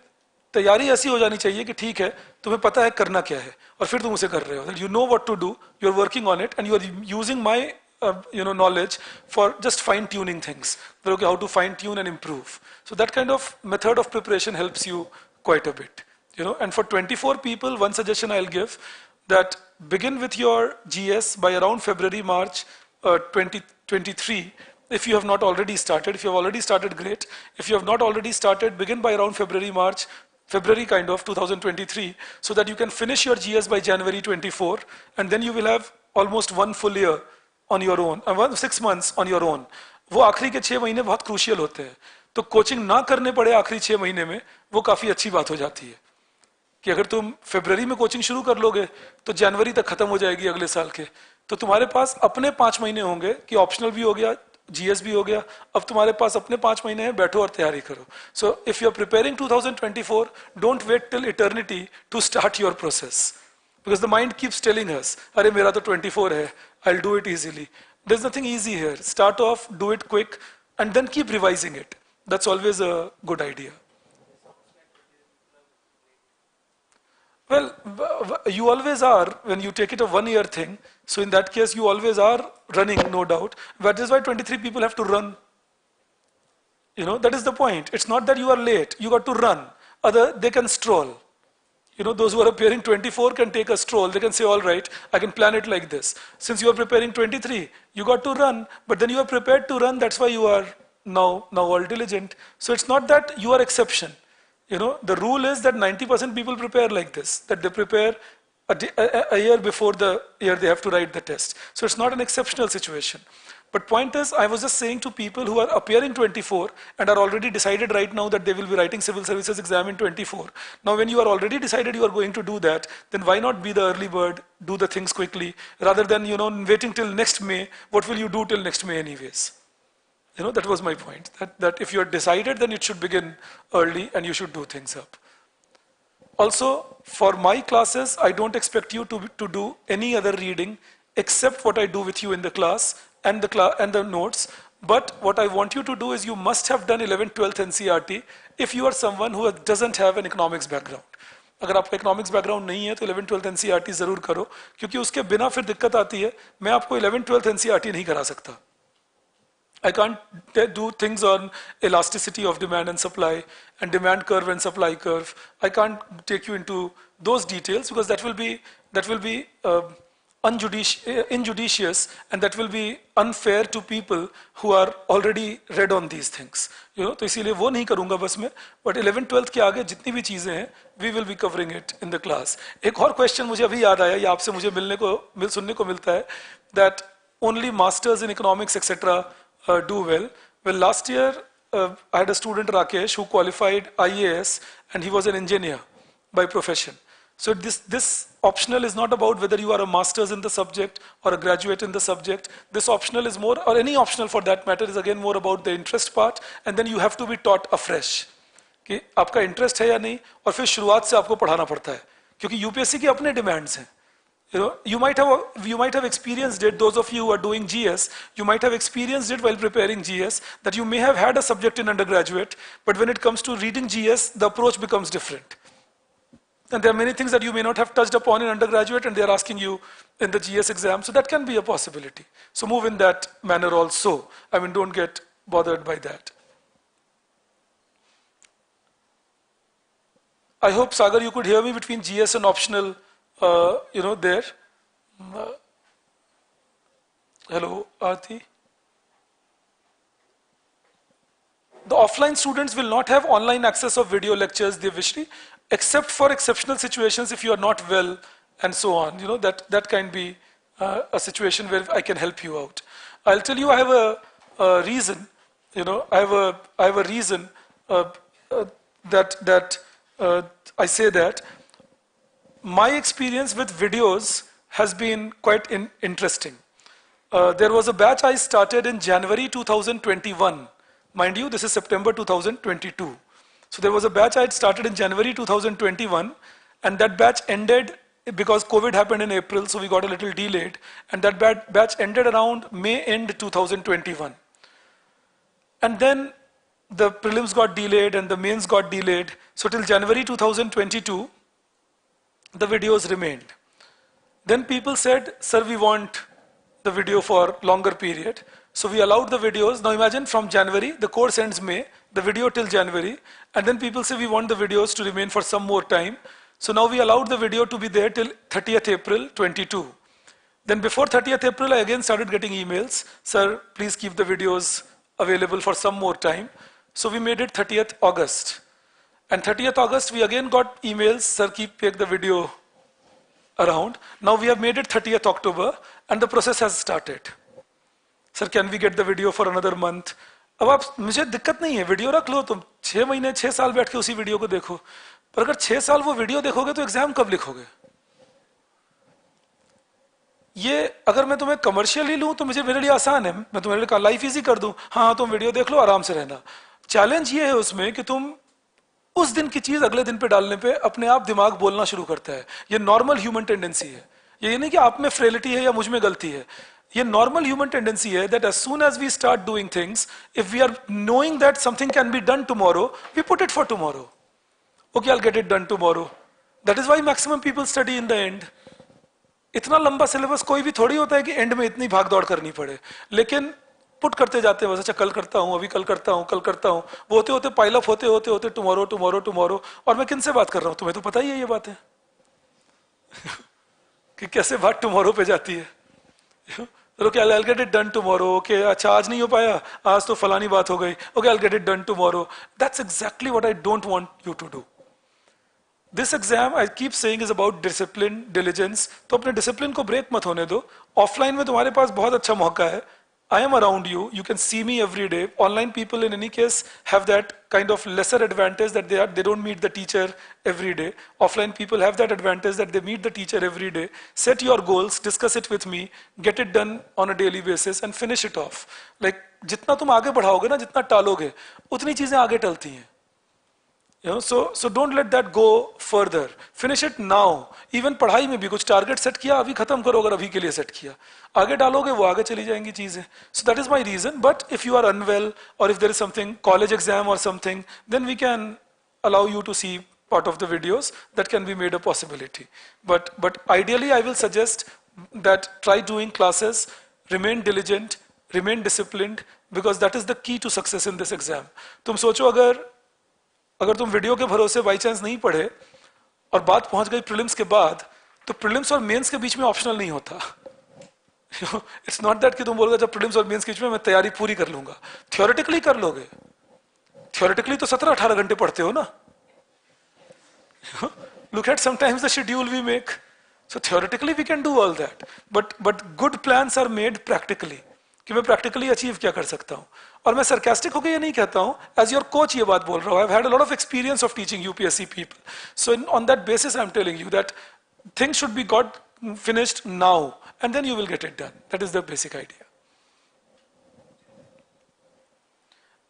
तैयारी ऐसी हो जानी चाहिए कि ठीक है तुम्हें पता है करना क्या है और फिर तुम उसे कर रहे हो. You know what to do, you're working on it, and you're using my knowledge for just fine tuning things. Okay, how to fine tune and improve. So that kind of method of preparation helps you quite a bit. And for 24 people, one suggestion I'll give, that begin with your GS by around February, March 2023. If you have not already started, if you have already started, great. If you have not already started, begin by around February, March, February kind of 2023, so that you can finish your GS by January 24, and then you will have almost 1 full year on your own, 6 months on your own. वो आखिरी के 6 महीने बहुत crucial होते हैं, तो coaching ना करने पड़े आखिरी 6 महीने में, वो काफी अच्छी बात हो जाती है. कि अगर तुम फरवरी में कोचिंग शुरू कर लोगे तो जनवरी तक खत्म हो जाएगी अगले साल के, तो तुम्हारे पास अपने 5 महीने होंगे कि ऑप्शनल भी हो गया, जीएस भी हो गया, अब तुम्हारे पास अपने 5 महीने हैं, बैठो और तैयारी करो. So if you are preparing 2024, don't wait till eternity to start your process, because the mind keeps telling us, अरे मेरा तो 24 है, I will do it easily. There is nothing easy here. Start off, do it quick, and then keep revising it. That's always a good idea. Well, you always are when you take it a 1 year thing. So in that case, you always are running, no doubt. That is why 23 people have to run. That is the point. It's not that you are late. You got to run. They can stroll. Those who are appearing 24 can take a stroll. They can say, all right, I can plan it like this. Since you are preparing 23, you got to run. But then you are prepared to run. That's why you are now all diligent. So it's not that you are exception. The rule is that 90% people prepare like this, that they prepare a year before the year they have to write the test. So it's not an exceptional situation. But point is, I was just saying to people who are appearing 24 and are already decided right now that they will be writing civil services exam in 24. Now when you are already decided you are going to do that, then why not be the early bird, do the things quickly, rather than waiting till next May. What will you do till next May anyways? That was my point, that if you are decided, then it should begin early and you should do things up. Also, for my classes, I don't expect you to do any other reading except what I do with you in the class and the notes. But what I want you to do is you must have done 11th, 12th NCERT if you are someone who doesn't have an economics background. अगर आपका economics background नहीं है तो 11th, 12th NCERT जरूर करो, क्योंकि उसके बिना फिर दिक्कत आती है. मैं आपको 11th, 12th NCERT नहीं करा सकता. I can't do things on elasticity of demand and supply and demand curve and supply curve. I can't take you into those details because that will be injudicious, and that will be unfair to people who are already read on these things. तो इसीलिए वो नहीं करूँगा बस मैं. But 11th, 12th के आगे जितनी भी चीजें हैं, we will be covering it in the class. एक और question मुझे अभी याद आया, ये आपसे मुझे सुनने को मिलता है, that only masters in economics etc. Do well. Well, last year I had a student Rakesh who qualified IAS, and he was an engineer by profession. So this optional is not about whether you are a master's in the subject or a graduate in the subject. This optional is more, or any optional for that matter, is again more about the interest part, and then you have to be taught afresh कि आपका interest है या नहीं, और फिर शुरुआत से आपको पढ़ाना पड़ता है, क्योंकि UPSC के अपने demands हैं. You might have experienced it, those of you who are doing GS, you might have experienced it while preparing GS, that you may have had a subject in undergraduate, but when it comes to reading GS, the approach becomes different. And there are many things that you may not have touched upon in undergraduate, and they are asking you in the GS exam, so that can be a possibility. So move in that manner also. I mean, don't get bothered by that. I hope, Sagar, you could hear me between GS and optional, there. Hello, Aarti. The offline students will not have online access of video lectures, Devashri, except for exceptional situations if you are not well and so on. That can be a situation where I can help you out. I'll tell you, I have a reason. I have a reason that I say that. My experience with videos has been quite interesting. There was a batch I started in January 2021. Mind you, this is September 2022. So there was a batch I had started in January 2021, and that batch ended because COVID happened in April, so we got a little delayed, and that batch ended around May end 2021. And then the prelims got delayed and the mains got delayed, so till January 2022, the videos remained. Then people said, sir, we want the video for longer period. So we allowed the videos. Now imagine from January, the course ends May, the video till January, and then people say we want the videos to remain for some more time. So now we allowed the video to be there till 30th April 22. Then before 30th April, I again started getting emails, sir, please keep the videos available for some more time. So we made it 30th August. And 30th August, we again got emails, sir, take the video around. Now we have made it 30th October, and the process has started. Sir, can we get the video for another month? अब आप मुझे दिक्कत नहीं है, video रख लो तुम 6 महीने 6 साल बैठ के उसी वीडियो को देखो, पर अगर 6 साल वो वीडियो देखोगे तो एग्जाम कब लिखोगे? ये अगर मैं तुम्हें कमर्शियली लूं तो मेरे लिए आसान है, मैं तुम्हारे लिए लाइफ इजी कर दूं, हाँ तुम वीडियो देख लो आराम से रहना. चैलेंज ये है उसमें कि तुम उस दिन की चीज अगले दिन पे डालने पे अपने आप दिमाग बोलना शुरू करता है. ये नॉर्मल ह्यूमन टेंडेंसी है, ये नहीं कि आप में फ्रेलिटी है या मुझ में गलती है. ये normal human tendency है that as soon as we start doing things, if we are knowing that something can be done tomorrow, we put it for tomorrow. Okay, I'll get it done tomorrow. That is why maximum people study in the end. इतना लंबा syllabus कोई भी थोड़ी होता है कि and में इतनी भाग दौड़ करनी पड़े, लेकिन पुट करते जाते हैं बस. अच्छा कल करता हूँ, अभी कल करता हूँ, कल करता हूँ, वो होते होते पाइल अप होते होते होते टुमारो टुमारो टुमारो. और मैं किन से बात कर रहा हूँ, तुम्हें तो पता ही है ये बात है कि कैसे बात टुमारो पे जाती है. Okay, I'll get it done tomorrow. Okay, अच्छा आज नहीं हो पाया, आज तो फलानी बात हो गई. Okay, I'll get it done tomorrow. That's exactly what I don't want you to do. This exam, I keep saying, is about discipline, diligence. तो अपने discipline को break मत होने दो. Offline में तुम्हारे पास बहुत अच्छा मौका है. I am around you. You can see me every day. Online people, in any case, have that kind of lesser advantage that they don't meet the teacher every day. Offline people have that advantage that they meet the teacher every day. Set your goals, discuss it with me, get it done on a daily basis, and finish it off. Like जितना तुम आगे बढ़ाओगे ना, जितना टालोगे, उतनी चीजें आगे टलती हैं. So don't let that go further. Finish it now. Even पढ़ाई में भी कुछ टारगेट सेट किया, अभी खत्म करो अगर अभी के लिए सेट किया. आगे डालोगे वो आगे चली जाएंगी चीजें. So that is my reason. But if you are unwell or if there is something, college exam or something, then we can allow you to see part of the videos. That can be made a possibility. But ideally I will suggest that try doing classes, remain diligent, remain disciplined, because that is the key to success in this exam. तुम सोचो अगर तुम video के भरोसे by chance नहीं पढ़े और बात पहुंच गई प्रीलिम्स के बाद, तो प्रीलिम्स और मेंस के बीच में ऑप्शनल नहीं होता. इट्स नॉट दैट कि तुम बोलोगे जब प्रीलिम्स और मेंस के बीच में मैं तैयारी पूरी कर लूंगा. थियोरेटिकली कर लोगे, थियोरेटिकली तो 17-18 घंटे पढ़ते हो ना. Look at sometimes the schedule we make. So theoretically we can do all that, but good plans are made practically. कि मैं प्रैक्टिकली अचीव क्या कर सकता हूँ. और मैं सरकास्टिक होकर ये नहीं कहता हूँ, एज योर कोच ये बात बोल रहा हूँ. I have had a lot of experience of teaching UPSC people. So on that basis I am telling you that things should be got finished now and then you will get it done. That is the basic idea.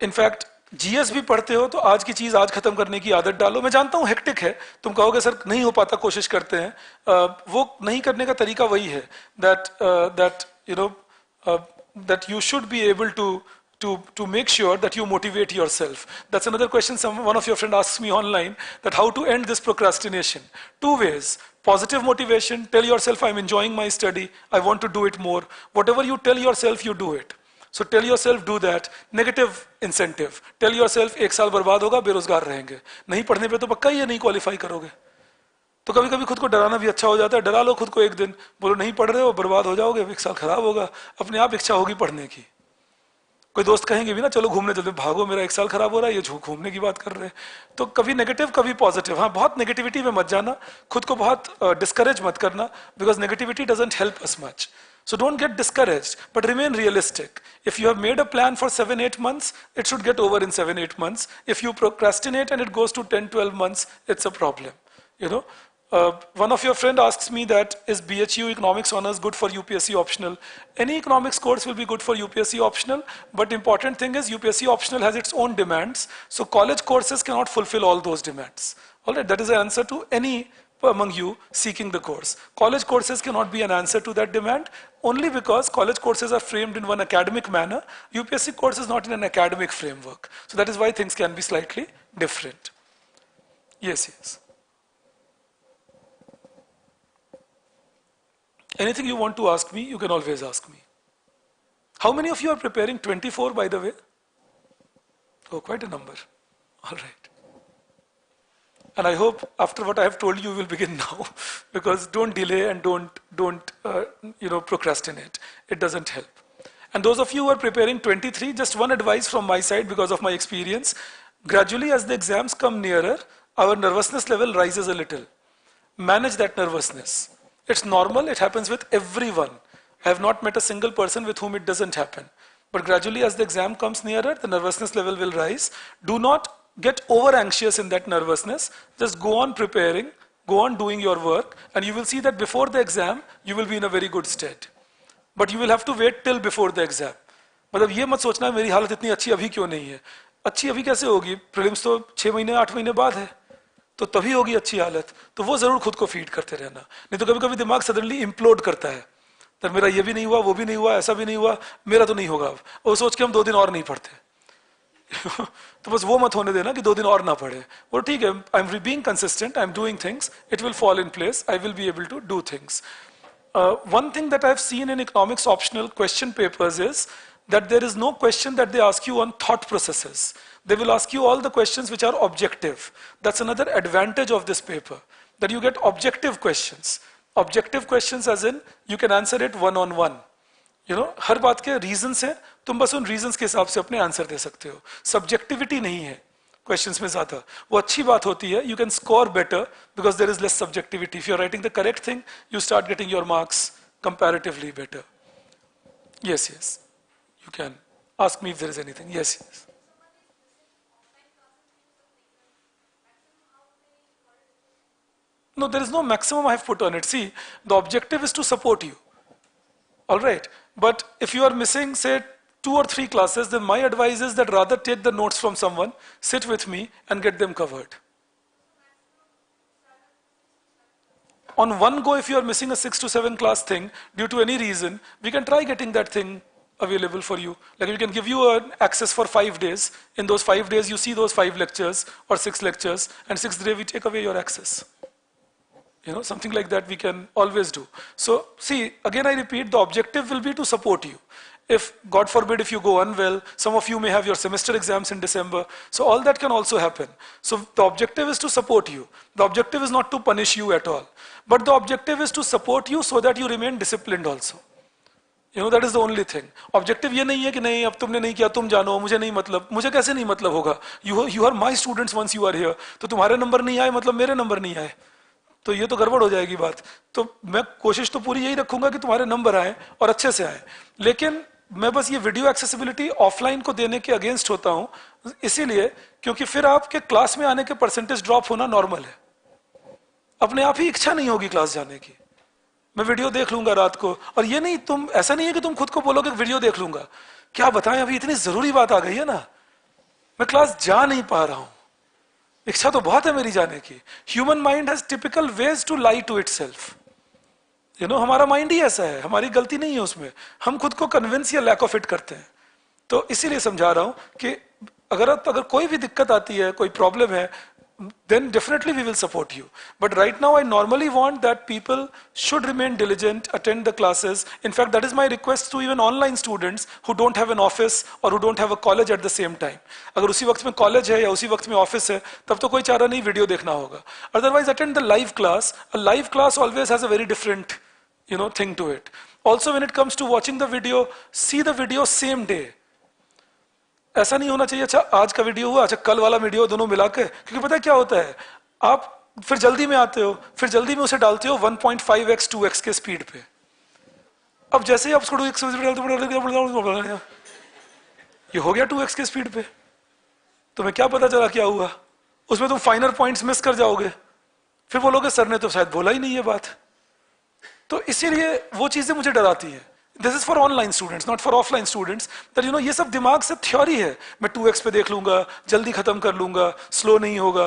In fact GS भी पढ़ते हो तो आज की चीज आज खत्म करने की आदत डालो. मैं जानता हूँ हेक्टिक है, तुम कहोगे सर नहीं हो पाता, कोशिश करते हैं. वो नहीं करने का तरीका वही है that you know that you should be able to make sure that you motivate yourself. That's another question one of your friends asks me online, that how to end this procrastination. 2 ways. Positive motivation, tell yourself I'm enjoying my study, I want to do it more. Whatever you tell yourself, you do it. So tell yourself do that. Negative incentive, tell yourself 1 साल बर्बाद होगा, बेरोजगार रहेंगे, नहीं पढ़ने पे तो पक्का ही है नहीं क्वालिफाई करोगे. तो कभी कभी खुद को डराना भी अच्छा हो जाता है. डरा लो खुद को एक दिन, बोलो नहीं पढ़ रहे हो, बर्बाद हो जाओगे, 1 साल खराब होगा, अपने आप इच्छा होगी पढ़ने की. कोई दोस्त कहेंगे भी ना चलो घूमने चलते, भागो मेरा 1 साल खराब हो रहा है, ये घूमने की बात कर रहे हैं. तो कभी नेगेटिव कभी पॉजिटिव. हाँ, बहुत नेगेटिविटी में मत जाना, खुद को बहुत डिस्करेज मत करना, because negativity doesn't help us much. So don't get discouraged, but remain realistic. If you have made a plan for 7-8 months, it should get over in 7-8 months. If you procrastinate and it goes to 10-12 months, it's a problem. You know, one of your friend asks me that, is BHU Economics Honors good for UPSC optional? Any economics course will be good for UPSC optional, but important thing is UPSC optional has its own demands, so college courses cannot fulfill all those demands. All right, that is the answer to any among you seeking the course. College courses cannot be an answer to that demand, only because college courses are framed in one academic manner. UPSC course is not in an academic framework. So that is why things can be slightly different. Yes, yes. Anything you want to ask me, you can always ask me. How many of you are preparing 24, by the way? Oh, quite a number. All right. And I hope after what I have told you, you will begin now, because don't delay and don't procrastinate. It doesn't help. And those of you who are preparing 23, just one advice from my side because of my experience. Gradually, as the exams come nearer, our nervousness level rises a little. Manage that nervousness. It's normal. It happens with everyone. I have not met a single person with whom it doesn't happen. But gradually, as the exam comes nearer, the nervousness level will rise. Do not get over anxious in that nervousness. Just go on preparing, go on doing your work, and you will see that before the exam, you will be in a very good state. But you will have to wait till before the exam. मतलब ये मत सोचना मेरी हालत इतनी अच्छी अभी क्यों नहीं है. अच्छी अभी कैसे होगी? प्रीलिम्स तो 6 महीने 8 महीने बाद है, तो तभी होगी अच्छी हालत. तो वो जरूर खुद को फीड करते रहना, नहीं तो कभी कभी दिमाग सडनली इम्प्लोड करता है. तो मेरा ये भी नहीं हुआ, वो भी नहीं हुआ, ऐसा भी नहीं हुआ, मेरा तो नहीं होगा अब, और सोच के हम 2 दिन और नहीं पढ़ते. तो बस वो मत होने देना कि 2 दिन और ना पढ़े. वो ठीक है, I am being consistent, I am doing things, it will fall in place, I will be able to do things. One thing that I've seen in economics optional question papers is that there is no question that they ask you on thought processes. They will ask you all the questions which are objective. That's another advantage of this paper, that you get objective questions. Objective questions as in you can answer it one on one. You know, हर बात के reasons हैं, तुम बस उन reasons के हिसाब से अपने आंसर दे सकते हो. Subjectivity नहीं है questions में ज़्यादा. वो अच्छी बात होती है. You can score better because there is less subjectivity. If you're writing the correct thing, you start getting your marks comparatively better. Yes, yes. You can ask me if there is anything. Yes, yes. No, there is no maximum I have put on it. See, the objective is to support you. All right. But if you are missing, say, 2 or 3 classes, then my advice is that rather take the notes from someone, sit with me and get them covered. On one go, if you are missing a 6 to 7 class thing due to any reason, we can try getting that thing available for you. Like we can give you an access for 5 days. In those 5 days, you see those 5 lectures or 6 lectures, and 6th day we take away your access. You know, something like that we can always do. So see, again I repeat, the objective will be to support you. If, God forbid, if you go unwell, some of you may have your semester exams in December, so all that can also happen. So the objective is to support you. The objective is not to punish you at all. But the objective is to support you so that you remain disciplined also. You know, that is the only thing. Objective ये नहीं है कि नहीं अब तुमने नहीं किया तुम जानो मुझे नहीं मतलब मुझे कैसे नहीं मतलब होगा. You are my students once you are here. तो तुम्हारे नंबर नहीं आए मतलब मेरे नंबर नहीं आए. तो ये तो गड़बड़ हो जाएगी बात. तो मैं कोशिश तो पूरी यही रखूंगा कि तुम्हारे नंबर आए और अच्छे से आए. लेकिन मैं बस ये वीडियो एक्सेसिबिलिटी ऑफलाइन को देने के अगेंस्ट होता हूं इसीलिए क्योंकि फिर आपके क्लास में आने के परसेंटेज ड्रॉप होना नॉर्मल है. अपने आप ही इच्छा नहीं होगी क्लास जाने की. मैं वीडियो देख लूंगा रात को, और ये नहीं, तुम ऐसा नहीं है कि तुम खुद को बोलोगे वीडियो देख लूंगा. क्या बताएं, अभी इतनी जरूरी बात आ गई है ना, मैं क्लास जा नहीं पा रहा हूं. इच्छा तो बहुत है मेरी जाने की. Human mind has typical ways to lie to itself. You know, हमारा माइंड ही ऐसा है, हमारी गलती नहीं है उसमें. हम खुद को कन्विंस या लैक ऑफ इट करते हैं. तो इसीलिए समझा रहा हूं कि अगर कोई भी दिक्कत आती है, कोई प्रॉब्लम है, then definitely we will support you. But right now I normally want that people should remain diligent, attend the classes. In fact, that is my request to even online students who don't have an office or who don't have a college at the same time. अगर उसी वक्त में college है या उसी वक्त में office है, तब तो कोई चारा नहीं video देखना होगा. Otherwise, attend the live class. A live class always has a very different, thing to it. Also, when it comes to watching the video, see the video same day. ऐसा नहीं होना चाहिए अच्छा आज का वीडियो हुआ अच्छा कल वाला वीडियो दोनों मिला के क्योंकि पता है क्या होता है आप फिर जल्दी में आते हो फिर जल्दी में उसे डालते हो 1.5x 2x के स्पीड पे अब जैसे ही आप उसको 2x ये हो गया 2x के स्पीड पे तुम्हें क्या पता चला क्या हुआ उसमें तुम फाइनल पॉइंट्स मिस कर जाओगे फिर बोलोगे सर ने तो शायद बोला ही नहीं ये बात तो इसीलिए वो चीजें मुझे डराती है This is for online students, not for offline students. That ये सब दिमाग से थ्योरी है मैं 2x पे देख लूंगा जल्दी खत्म कर लूंगा स्लो नहीं होगा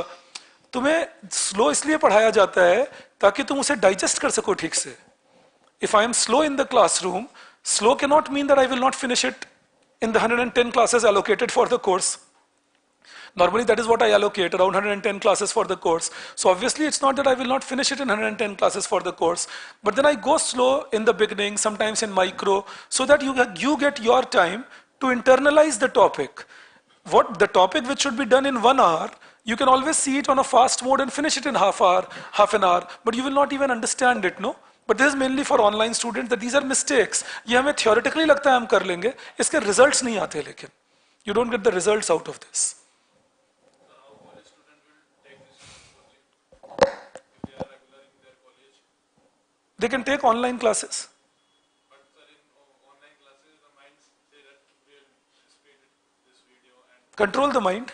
तुम्हें स्लो इसलिए पढ़ाया जाता है ताकि तुम उसे डाइजेस्ट कर सको ठीक से If I am slow in the classroom, slow cannot mean that I will not finish it in the 110 classes allocated for the course. Normally that is what I allocate, around 110 classes for the course. So obviously it's not that I will not finish it in 110 classes for the course, but then I go slow in the beginning, sometimes in micro, so that you get your time to internalize the topic. What the topic which should be done in 1 hour, you can always see it on a fast mode and finish it in half an hour, but you will not even understand it, no? But this is mainly for online students that these are mistakes. ये हमें theoretically लगता है हम कर लेंगे, इसके results नहीं आते लेकिन. You don't get the results out of this. They can take online classes. But sir, in online classes, the minds say that we will speed this video and control the mind.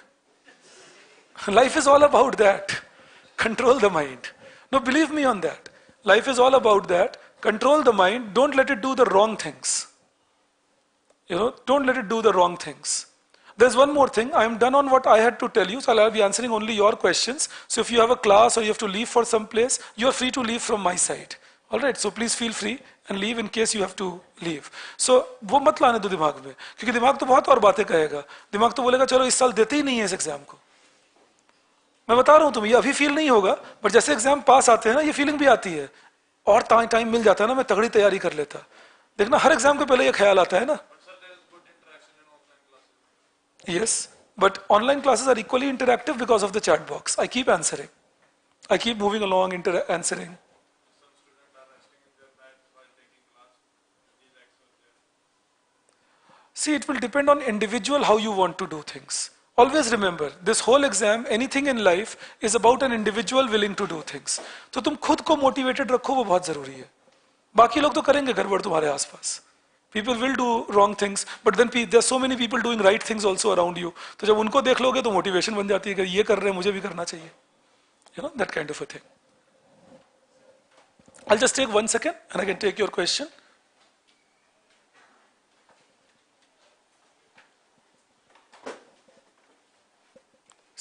Life is all about that. Control the mind. No, believe me on that. Life is all about that. Control the mind. Don't let it do the wrong things. Don't let it do the wrong things. There's one more thing. I am done on what I had to tell you, so I'll be answering only your questions. So if you have a class or you have to leave for some place, you are free to leave from my side. All right, so please feel free and leave in case you have to leave. So वो मत लाने दो दिमाग में, क्योंकि दिमाग तो बहुत और बातें कहेगा. दिमाग तो बोलेगा चलो इस साल देते ही नहीं है इस एग्जाम को. मैं बता रहा हूँ तुम्हें, ये अभी फील नहीं होगा, पर जैसे एग्जाम पास आते हैं ना, ये फीलिंग भी आती है. और टाइम मिल जाता है ना, मैं तगड़ी तैयारी कर लेता. देखना हर एग्जाम के पहले ये ख्याल आता है ना. Yes, but online classes are equally interactive because of the chat box. I keep answering. I keep moving along, answering. See, it will depend on individual how you want to do things. Always remember, this whole exam, anything in life is about an individual willing to do things. तो तुम खुद को motivated रखो, वो बहुत जरूरी है. बाकी लोग तो करेंगे गड़बड़ तुम्हारे आसपास. People will do wrong things, but then there are so many people doing right things also around you. तो जब उनको देख लोगे तो motivation बन जाती है कि ये कर रहे हैं मुझे भी करना चाहिए. That kind of a thing. I'll just take 1 second and I can take your question.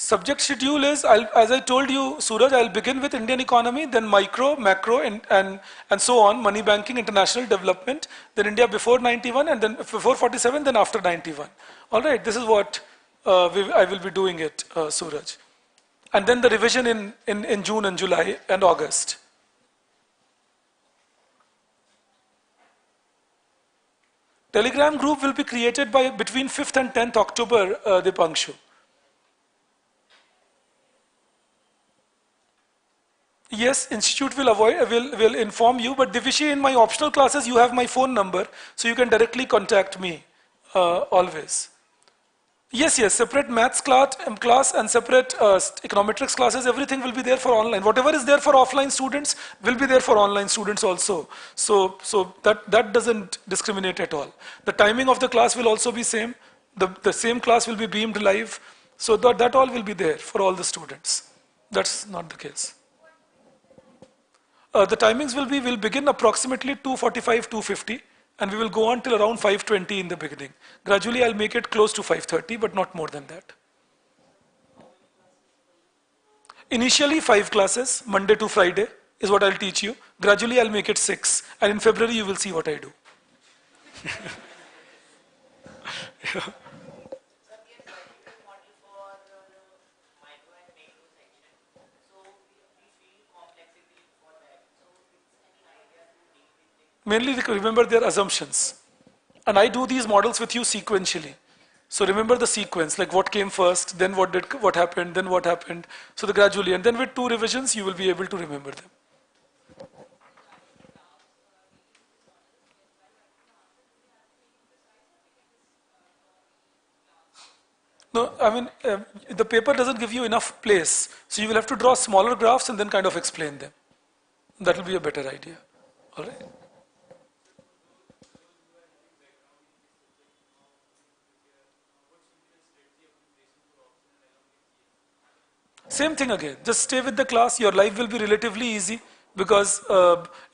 Subject schedule is, as I told you, Suraj, I'll begin with Indian economy, then micro, macro, and so on, money banking, international development, then India before 91, and then before 47, then after 91. All right, this is what I will be doing it, Suraj. And then the revision in June and July and August. Telegram group will be created between 5th and 10th October, Dipanshu. Yes, institute will inform you, but Divishi, in my optional classes, you have my phone number, so you can directly contact me always. Yes, separate maths class and separate econometrics classes, everything will be there for online. Whatever is there for offline students will be there for online students also. So that doesn't discriminate at all. The timing of the class will also be same. The same class will be beamed live. So that all will be there for all the students. That's not the case. The timings will begin approximately 2:45, 2:50, and we will go on till around 5:20 in the beginning. Gradually, I'll make it close to 5:30, but not more than that. Initially, 5 classes, Monday to Friday, is what I'll teach you. Gradually, I'll make it 6, and in February, you will see what I do. Yeah. mainly remember their assumptions. And I do these models with you sequentially. So remember the sequence, like what came first, then what happened, then what happened. So the gradually, and then with 2 revisions, you will be able to remember them. No, I mean, the paper doesn't give you enough place. So you will have to draw smaller graphs and then kind of explain them. That will be a better idea. All right. Same thing again. Just stay with the class. Your life will be relatively easy because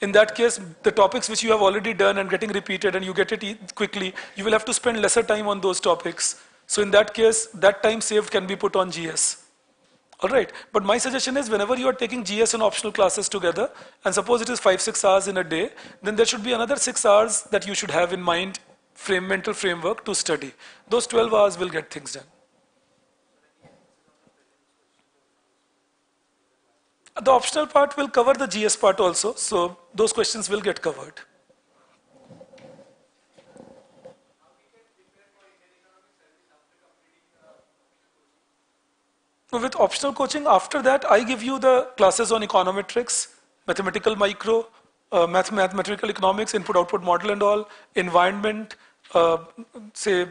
in that case, the topics which you have already done and getting repeated and you get it quickly, you will have to spend lesser time on those topics. So in that case, that time saved can be put on GS. All right. But my suggestion is whenever you are taking GS and optional classes together, and suppose it is 5-6 hours in a day, then there should be another 6 hours that you should have in mind, mental framework to study. Those 12 hours will get things done. The optional part will cover the GS part also, so those questions will get covered. With optional coaching, after that, I give you the classes on econometrics, mathematical micro, mathematical economics, input-output model and all, environment, say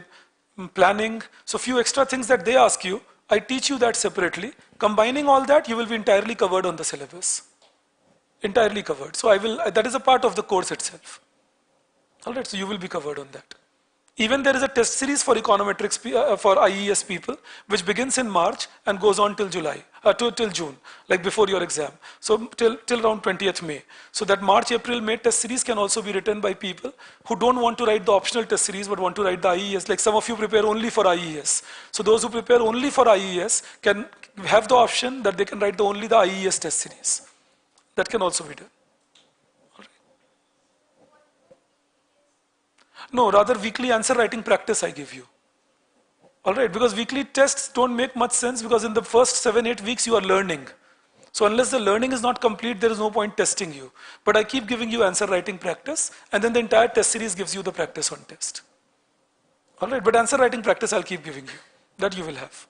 planning. So few extra things that they ask you, I teach you that separately. Combining all that, you will be entirely covered on the syllabus. Entirely covered. So that is a part of the course itself. All right, so you will be covered on that. Even there is a test series for econometrics for IES people, which begins in March and goes on till till June, like before your exam. So till around 20th May. So that March, April, May test series can also be written by people who don't want to write the optional test series but want to write the IES. Like some of you prepare only for IES. So those who prepare only for IES can have the option that they can write only the IES test series. That can also be done. No, rather weekly answer writing practice I give you. Alright, because weekly tests don't make much sense because in the first 7-8 weeks you are learning. So unless the learning is not complete, there is no point testing you. But I keep giving you answer writing practice and then the entire test series gives you the practice on test. Alright, but answer writing practice I'll keep giving you. That you will have.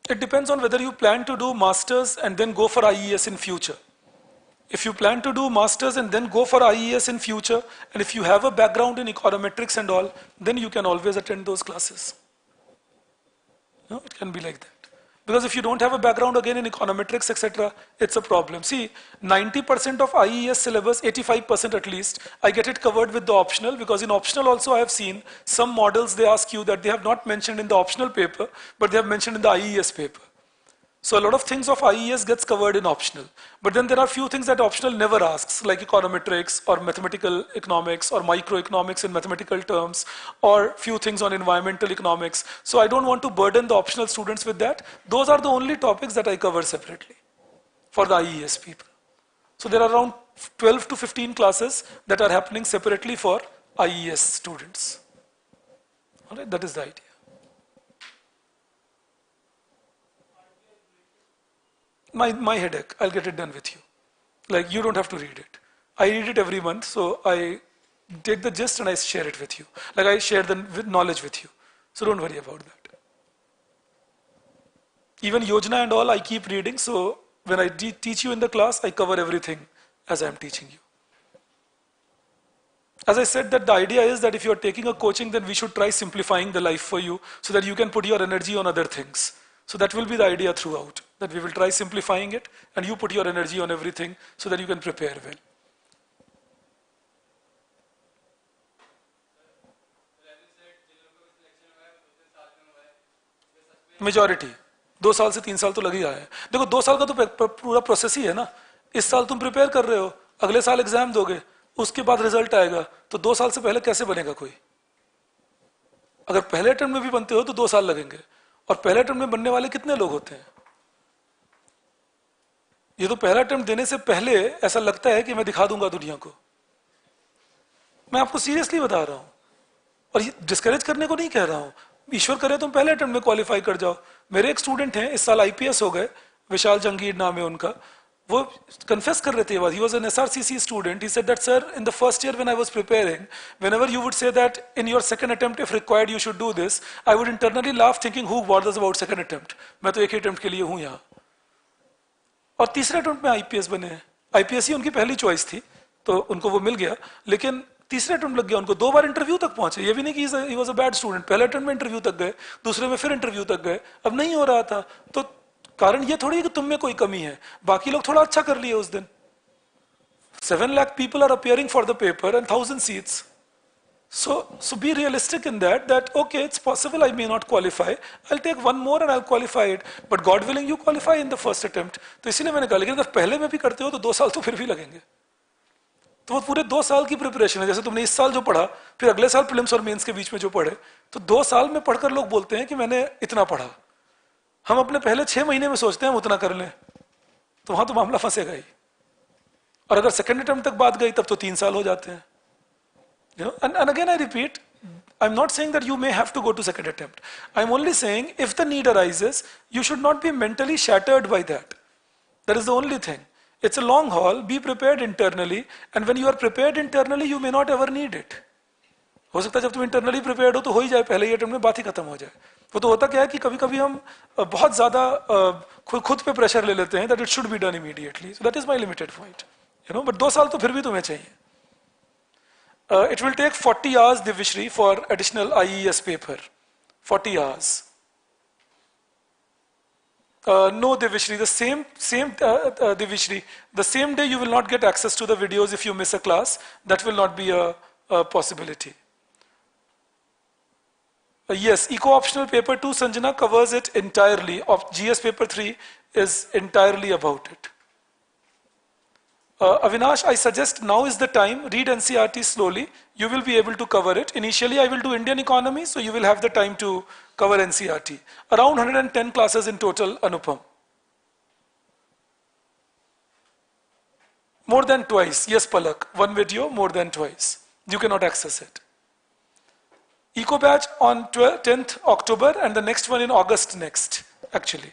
It depends on whether you plan to do masters and then go for IES in future. If you plan to do masters and then go for IES in future, and if you have a background in econometrics and all, then you can always attend those classes. No, it can be like that. Because if you don't have a background again in econometrics, etc., it's a problem. See, 90% of IES syllabus, 85% at least, I get it covered with the optional because in optional also I have seen some models they ask you that they have not mentioned in the optional paper, but they have mentioned in the IES paper. So a lot of things of IES gets covered in optional. But then there are few things that optional never asks, like econometrics or mathematical economics or microeconomics in mathematical terms, or few things on environmental economics. So I don't want to burden the optional students with that. Those are the only topics that I cover separately for the IES people. So there are around 12 to 15 classes that are happening separately for IES students. All right, that is the idea. My headache, I'll get it done with you. Like you don't have to read it. I read it every month, so I take the gist and I share it with you. Like I share the knowledge with you. So don't worry about that. Even Yojana and all I keep reading, so when I teach you in the class, I cover everything as I am teaching you. As I said that the idea is that if you are taking a coaching, then we should try simplifying the life for you so that you can put your energy on other things. So that will be the idea throughout, that we will try simplifying it and you put your energy on everything so that you can prepare well. Majority 2 साल से 3 साल तो लग ही रहा है. देखो 2 साल का तो पूरा प्रोसेस ही है ना. इस साल तुम प्रिपेयर कर रहे हो, अगले साल एग्जाम दोगे, उसके बाद रिजल्ट आएगा, तो 2 साल से पहले कैसे बनेगा कोई? अगर पहले अटेम्प्ट में भी बनते हो तो 2 साल लगेंगे. और पहले अटेम्प्ट में बनने वाले कितने लोग होते हैं? ये तो पहला अटेम्प्ट देने से पहले ऐसा लगता है कि मैं दिखा दूंगा दुनिया को. मैं आपको सीरियसली बता रहा हूँ, और ये डिस्करेज करने को नहीं कह रहा हूँ। ईश्वर करे तुम पहले अटेम्प्ट में क्वालिफाई कर जाओ। मेरे एक स्टूडेंट हैं, इस साल आईपीएस हो गए, विशाल जंगीर नाम है उनका। वो कन्फेस कर रहे थे, he was an SRCC student. He said that sir, in the first year when I was preparing, whenever you would say that in your second attempt if required you should do this, I would internally laugh thinking who bothers about second attempt, मैं तो एक ही attempt के लिए हूँ यहाँ। और तीसरे attempt में आईपीएस बने हैं। आईपीएस ही उनकी पहली चॉइस थी, तो उनको वो मिल गया, लेकिन तीसरे अटेम्प्ट लग गया उनको, 2 बार इंटरव्यू तक पहुंचे। ये भी नहीं कि he was a bad student, पहले अटेम्प्ट में इंटरव्यू तक गए, दूसरे में फिर इंटरव्यू तक गए, अब नहीं हो रहा था। तो कारण ये थोड़ी है कि तुम में कोई कमी है, बाकी लोग थोड़ा अच्छा कर लिए उस दिन। 7 lakh people are appearing for the paper and 1000 seats. So be realistic in that okay, it's possible I may not qualify, I'll take one more and I'll qualify it, but God willing you qualify in the first attempt. तो इसीलिए मैंने कहा, लेकिन अगर पहले में भी करते हो तो 2 साल तो फिर भी लगेंगे। तो वो पूरे 2 साल की प्रिपरेशन है। जैसे तुमने इस साल जो पढ़ा, फिर अगले साल प्रीलिम्स और मेंस के बीच में जो पढ़े, तो 2 साल में पढ़कर लोग बोलते हैं कि मैंने इतना पढ़ा। हम अपने पहले 6 महीने में सोचते हैं हम उतना कर लें, तो वहां तो मामला फंसेगा ही। और अगर सेकेंड अटेम्प्ट तक बात गई तब तो 3 साल हो जाते हैं। And again I repeat, I'm not saying that you may have to go to second attempt. I'm only saying if the need arises, you should not be mentally shattered by that. That is the only thing. It's a long haul, be prepared internally, and when you are prepared internally, you may not ever need it. हो सकता है जब तुम internally prepared हो तो हो ही जाए, पहले ही अटेम्प्ट में बात ही खत्म हो जाए। वो तो होता क्या है कि कभी कभी हम बहुत ज्यादा खुद पे प्रेशर ले लेते हैं that it should be done immediately. So that is my limited point. But 2 साल तो फिर भी तुम्हें चाहिए। It will take 40 hours, Divishri, for additional IES paper. 40 hours. No, Divishri, the same Divishri, the same day you will not get access to the videos if you miss a class. That will not be a possibility. Yes, eco-optional paper 2, Sanjana covers it entirely. Of GS paper 3 is entirely about it. Avinash, I suggest now is the time, read NCERT slowly, you will be able to cover it. Initially I will do Indian economy, so you will have the time to cover NCERT. Around 110 classes in total, Anupam. More than twice, yes Palak, one video more than twice. You cannot access it. Eco batch on 10th October and the next one in August next, actually.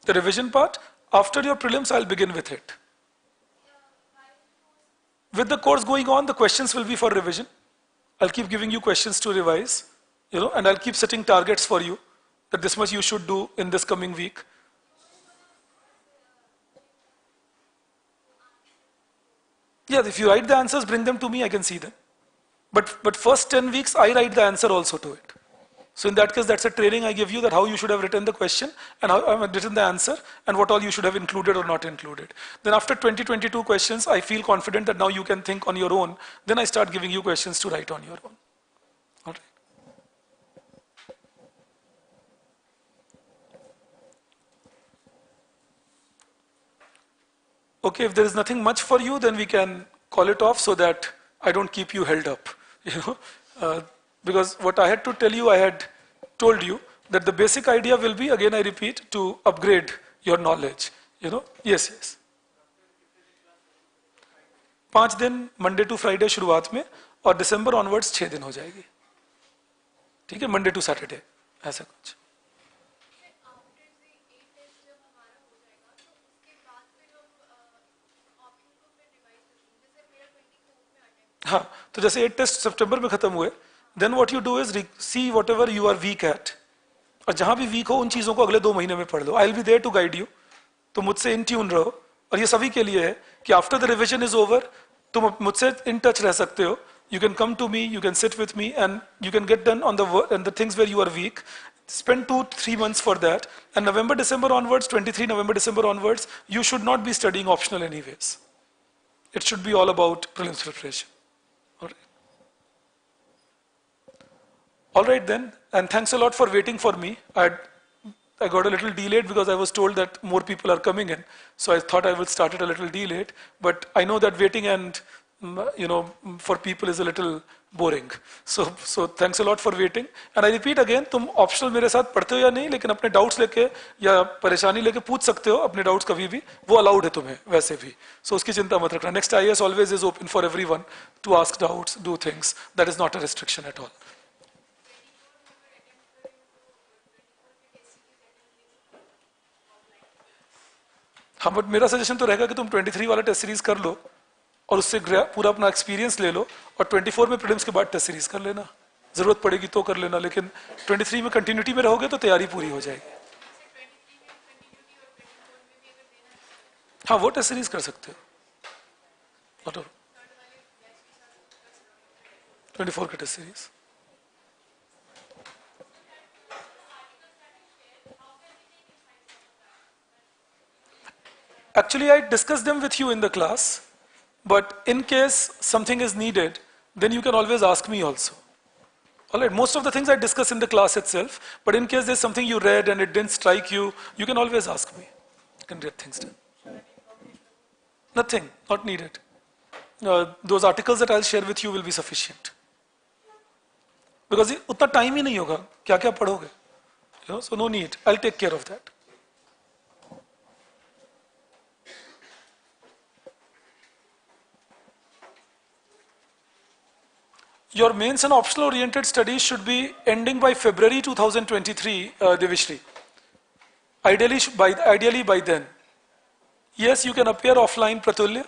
The revision part, after your prelims, I'll begin with it. With the course going on, the questions will be for revision. I'll keep giving you questions to revise, and I'll keep setting targets for you, that this much you should do in this coming week. Yeah, if you write the answers, bring them to me, I can see them. But first 10 weeks, I write the answer also to it. So in that case, that's a training I give you, that how you should have written the question and how I've written the answer and what all you should have included or not included. Then after 20-22 questions, I feel confident that now you can think on your own. Then I start giving you questions to write on your own. All right. Okay, if there is nothing much for you, then we can call it off so that I don't keep you held up. Because what I had to tell you, I had told you that the basic idea will be, again I repeat, to upgrade your knowledge. Yes, yes. 5 दिन Monday to Friday शुरुआत में, और December onwards 6 दिन हो जाएगी। ठीक है, Monday to Saturday, ऐसा कुछ। हाँ, तो जैसे 8 टेस्ट सितंबर में खत्म हुए, then what you do is see whatever you are weak at, और जहां भी वीक हो उन चीजों को अगले 2 महीने में पढ़ लो। I'll be there to guide you. तो मुझसे इन ट्यून रहो, और ये सभी के लिए है कि after the revision is over, तुम मुझसे in touch रह सकते हो. You can come to me, you can sit with me, and you can get done on the things where you are weak. Spend 2-3 months for that, and November, December onwards, 23 November, December onwards, you should not be studying optional anyways. It should be all about prelims preparation. All right then, and thanks a lot for waiting for me. I got a little delayed because I was told that more people are coming in, so I thought I would start it a little delayed. But I know that waiting and for people is a little boring. So thanks a lot for waiting. And I repeat again, तुम optional मेरे साथ पढ़ते हो या नहीं, लेकिन अपने doubts लेके या परेशानी लेके पूछ सकते हो अपने doubts कभी भी, वो allowed है तुम्हें वैसे भी. So उसकी चिंता मत रखना. Next IAS always is open for everyone to ask doubts, do things. That is not a restriction at all. हाँ, बट मेरा सजेशन तो रहेगा कि तुम 23 वाला टेस्ट सीरीज कर लो और उससे पूरा अपना एक्सपीरियंस ले लो, और 24 में प्रीलिम्स के बाद टेस्ट सीरीज कर लेना. जरूरत पड़ेगी तो कर लेना, लेकिन 23 में कंटिन्यूटी में रहोगे तो तैयारी पूरी हो जाएगी. हाँ, वो टेस्ट सीरीज कर सकते हो. 24 का test series. Actually, I discussed them with you in the class, but in case something is needed, then you can always ask me also. All right, most of the things I discuss in the class itself, but in case there's something you read and it didn't strike you, you can always ask me. You can get things done. Nothing, not needed. Those articles that I'll share with you will be sufficient. Because utna time ही नहीं होगा, क्या-क्या पढ़ोगे? So no need. I'll take care of that. Your mains and optional oriented studies should be ending by February 2023, Devishri. Ideally by then. Yes, you can appear offline, Pratulya.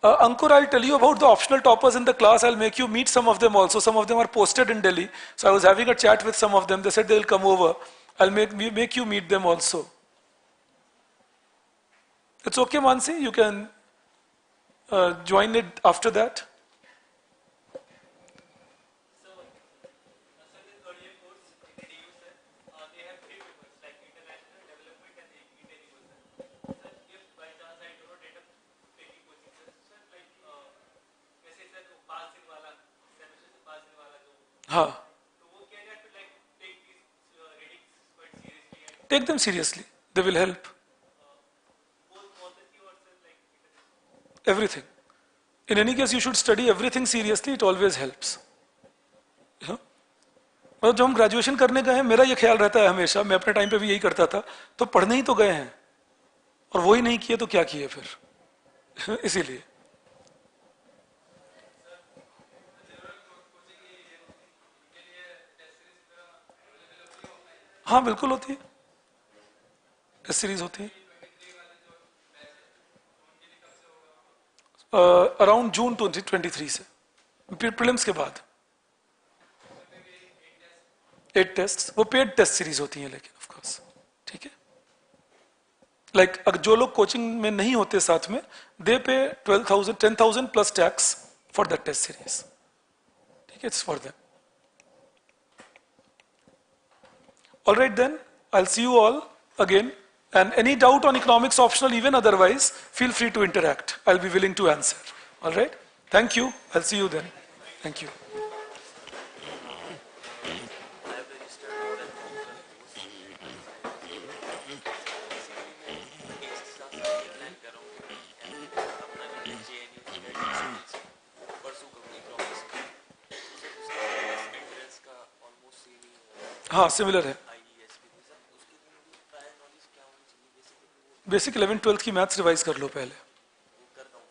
Ankur, I'll tell you about the optional toppers in the class. I'll make you meet some of them also. Some of them are posted in Delhi. So I was having a chat with some of them. They said they'll come over. I'll make you meet them also. It's okay, Mansi. You can join it after that. हाँ. Take them seriously. They will help. Everything. In any case, you should study everything seriously. It always helps. मतलब जब हम graduation करने गए हैं, मेरा ये ख्याल रहता है हमेशा, मैं अपने टाइम पे भी यही करता था, तो पढ़ने ही तो गए हैं और वो ही नहीं किए तो क्या किए फिर. इसीलिए. हाँ, बिल्कुल होती है. टेस्ट सीरीज होती है. अराउंड जून 2023 से, प्रीलिम्स के बाद. 8 टेस्ट, वो पेड टेस्ट सीरीज होती हैं लेकिन ऑफ कोर्स. ठीक है. लाइक जो लोग कोचिंग में नहीं होते साथ में, they pay 10,000 plus tax for that test series. ठीक है, it's for them. All right then, I'll see you all again. And any doubt on economics optional, even otherwise, feel free to interact. I'll be willing to answer. All right? Thank you. I'll see you then. Thank you. हाँ, similar है. Basic 11th 12th की maths revise कर लो पहले.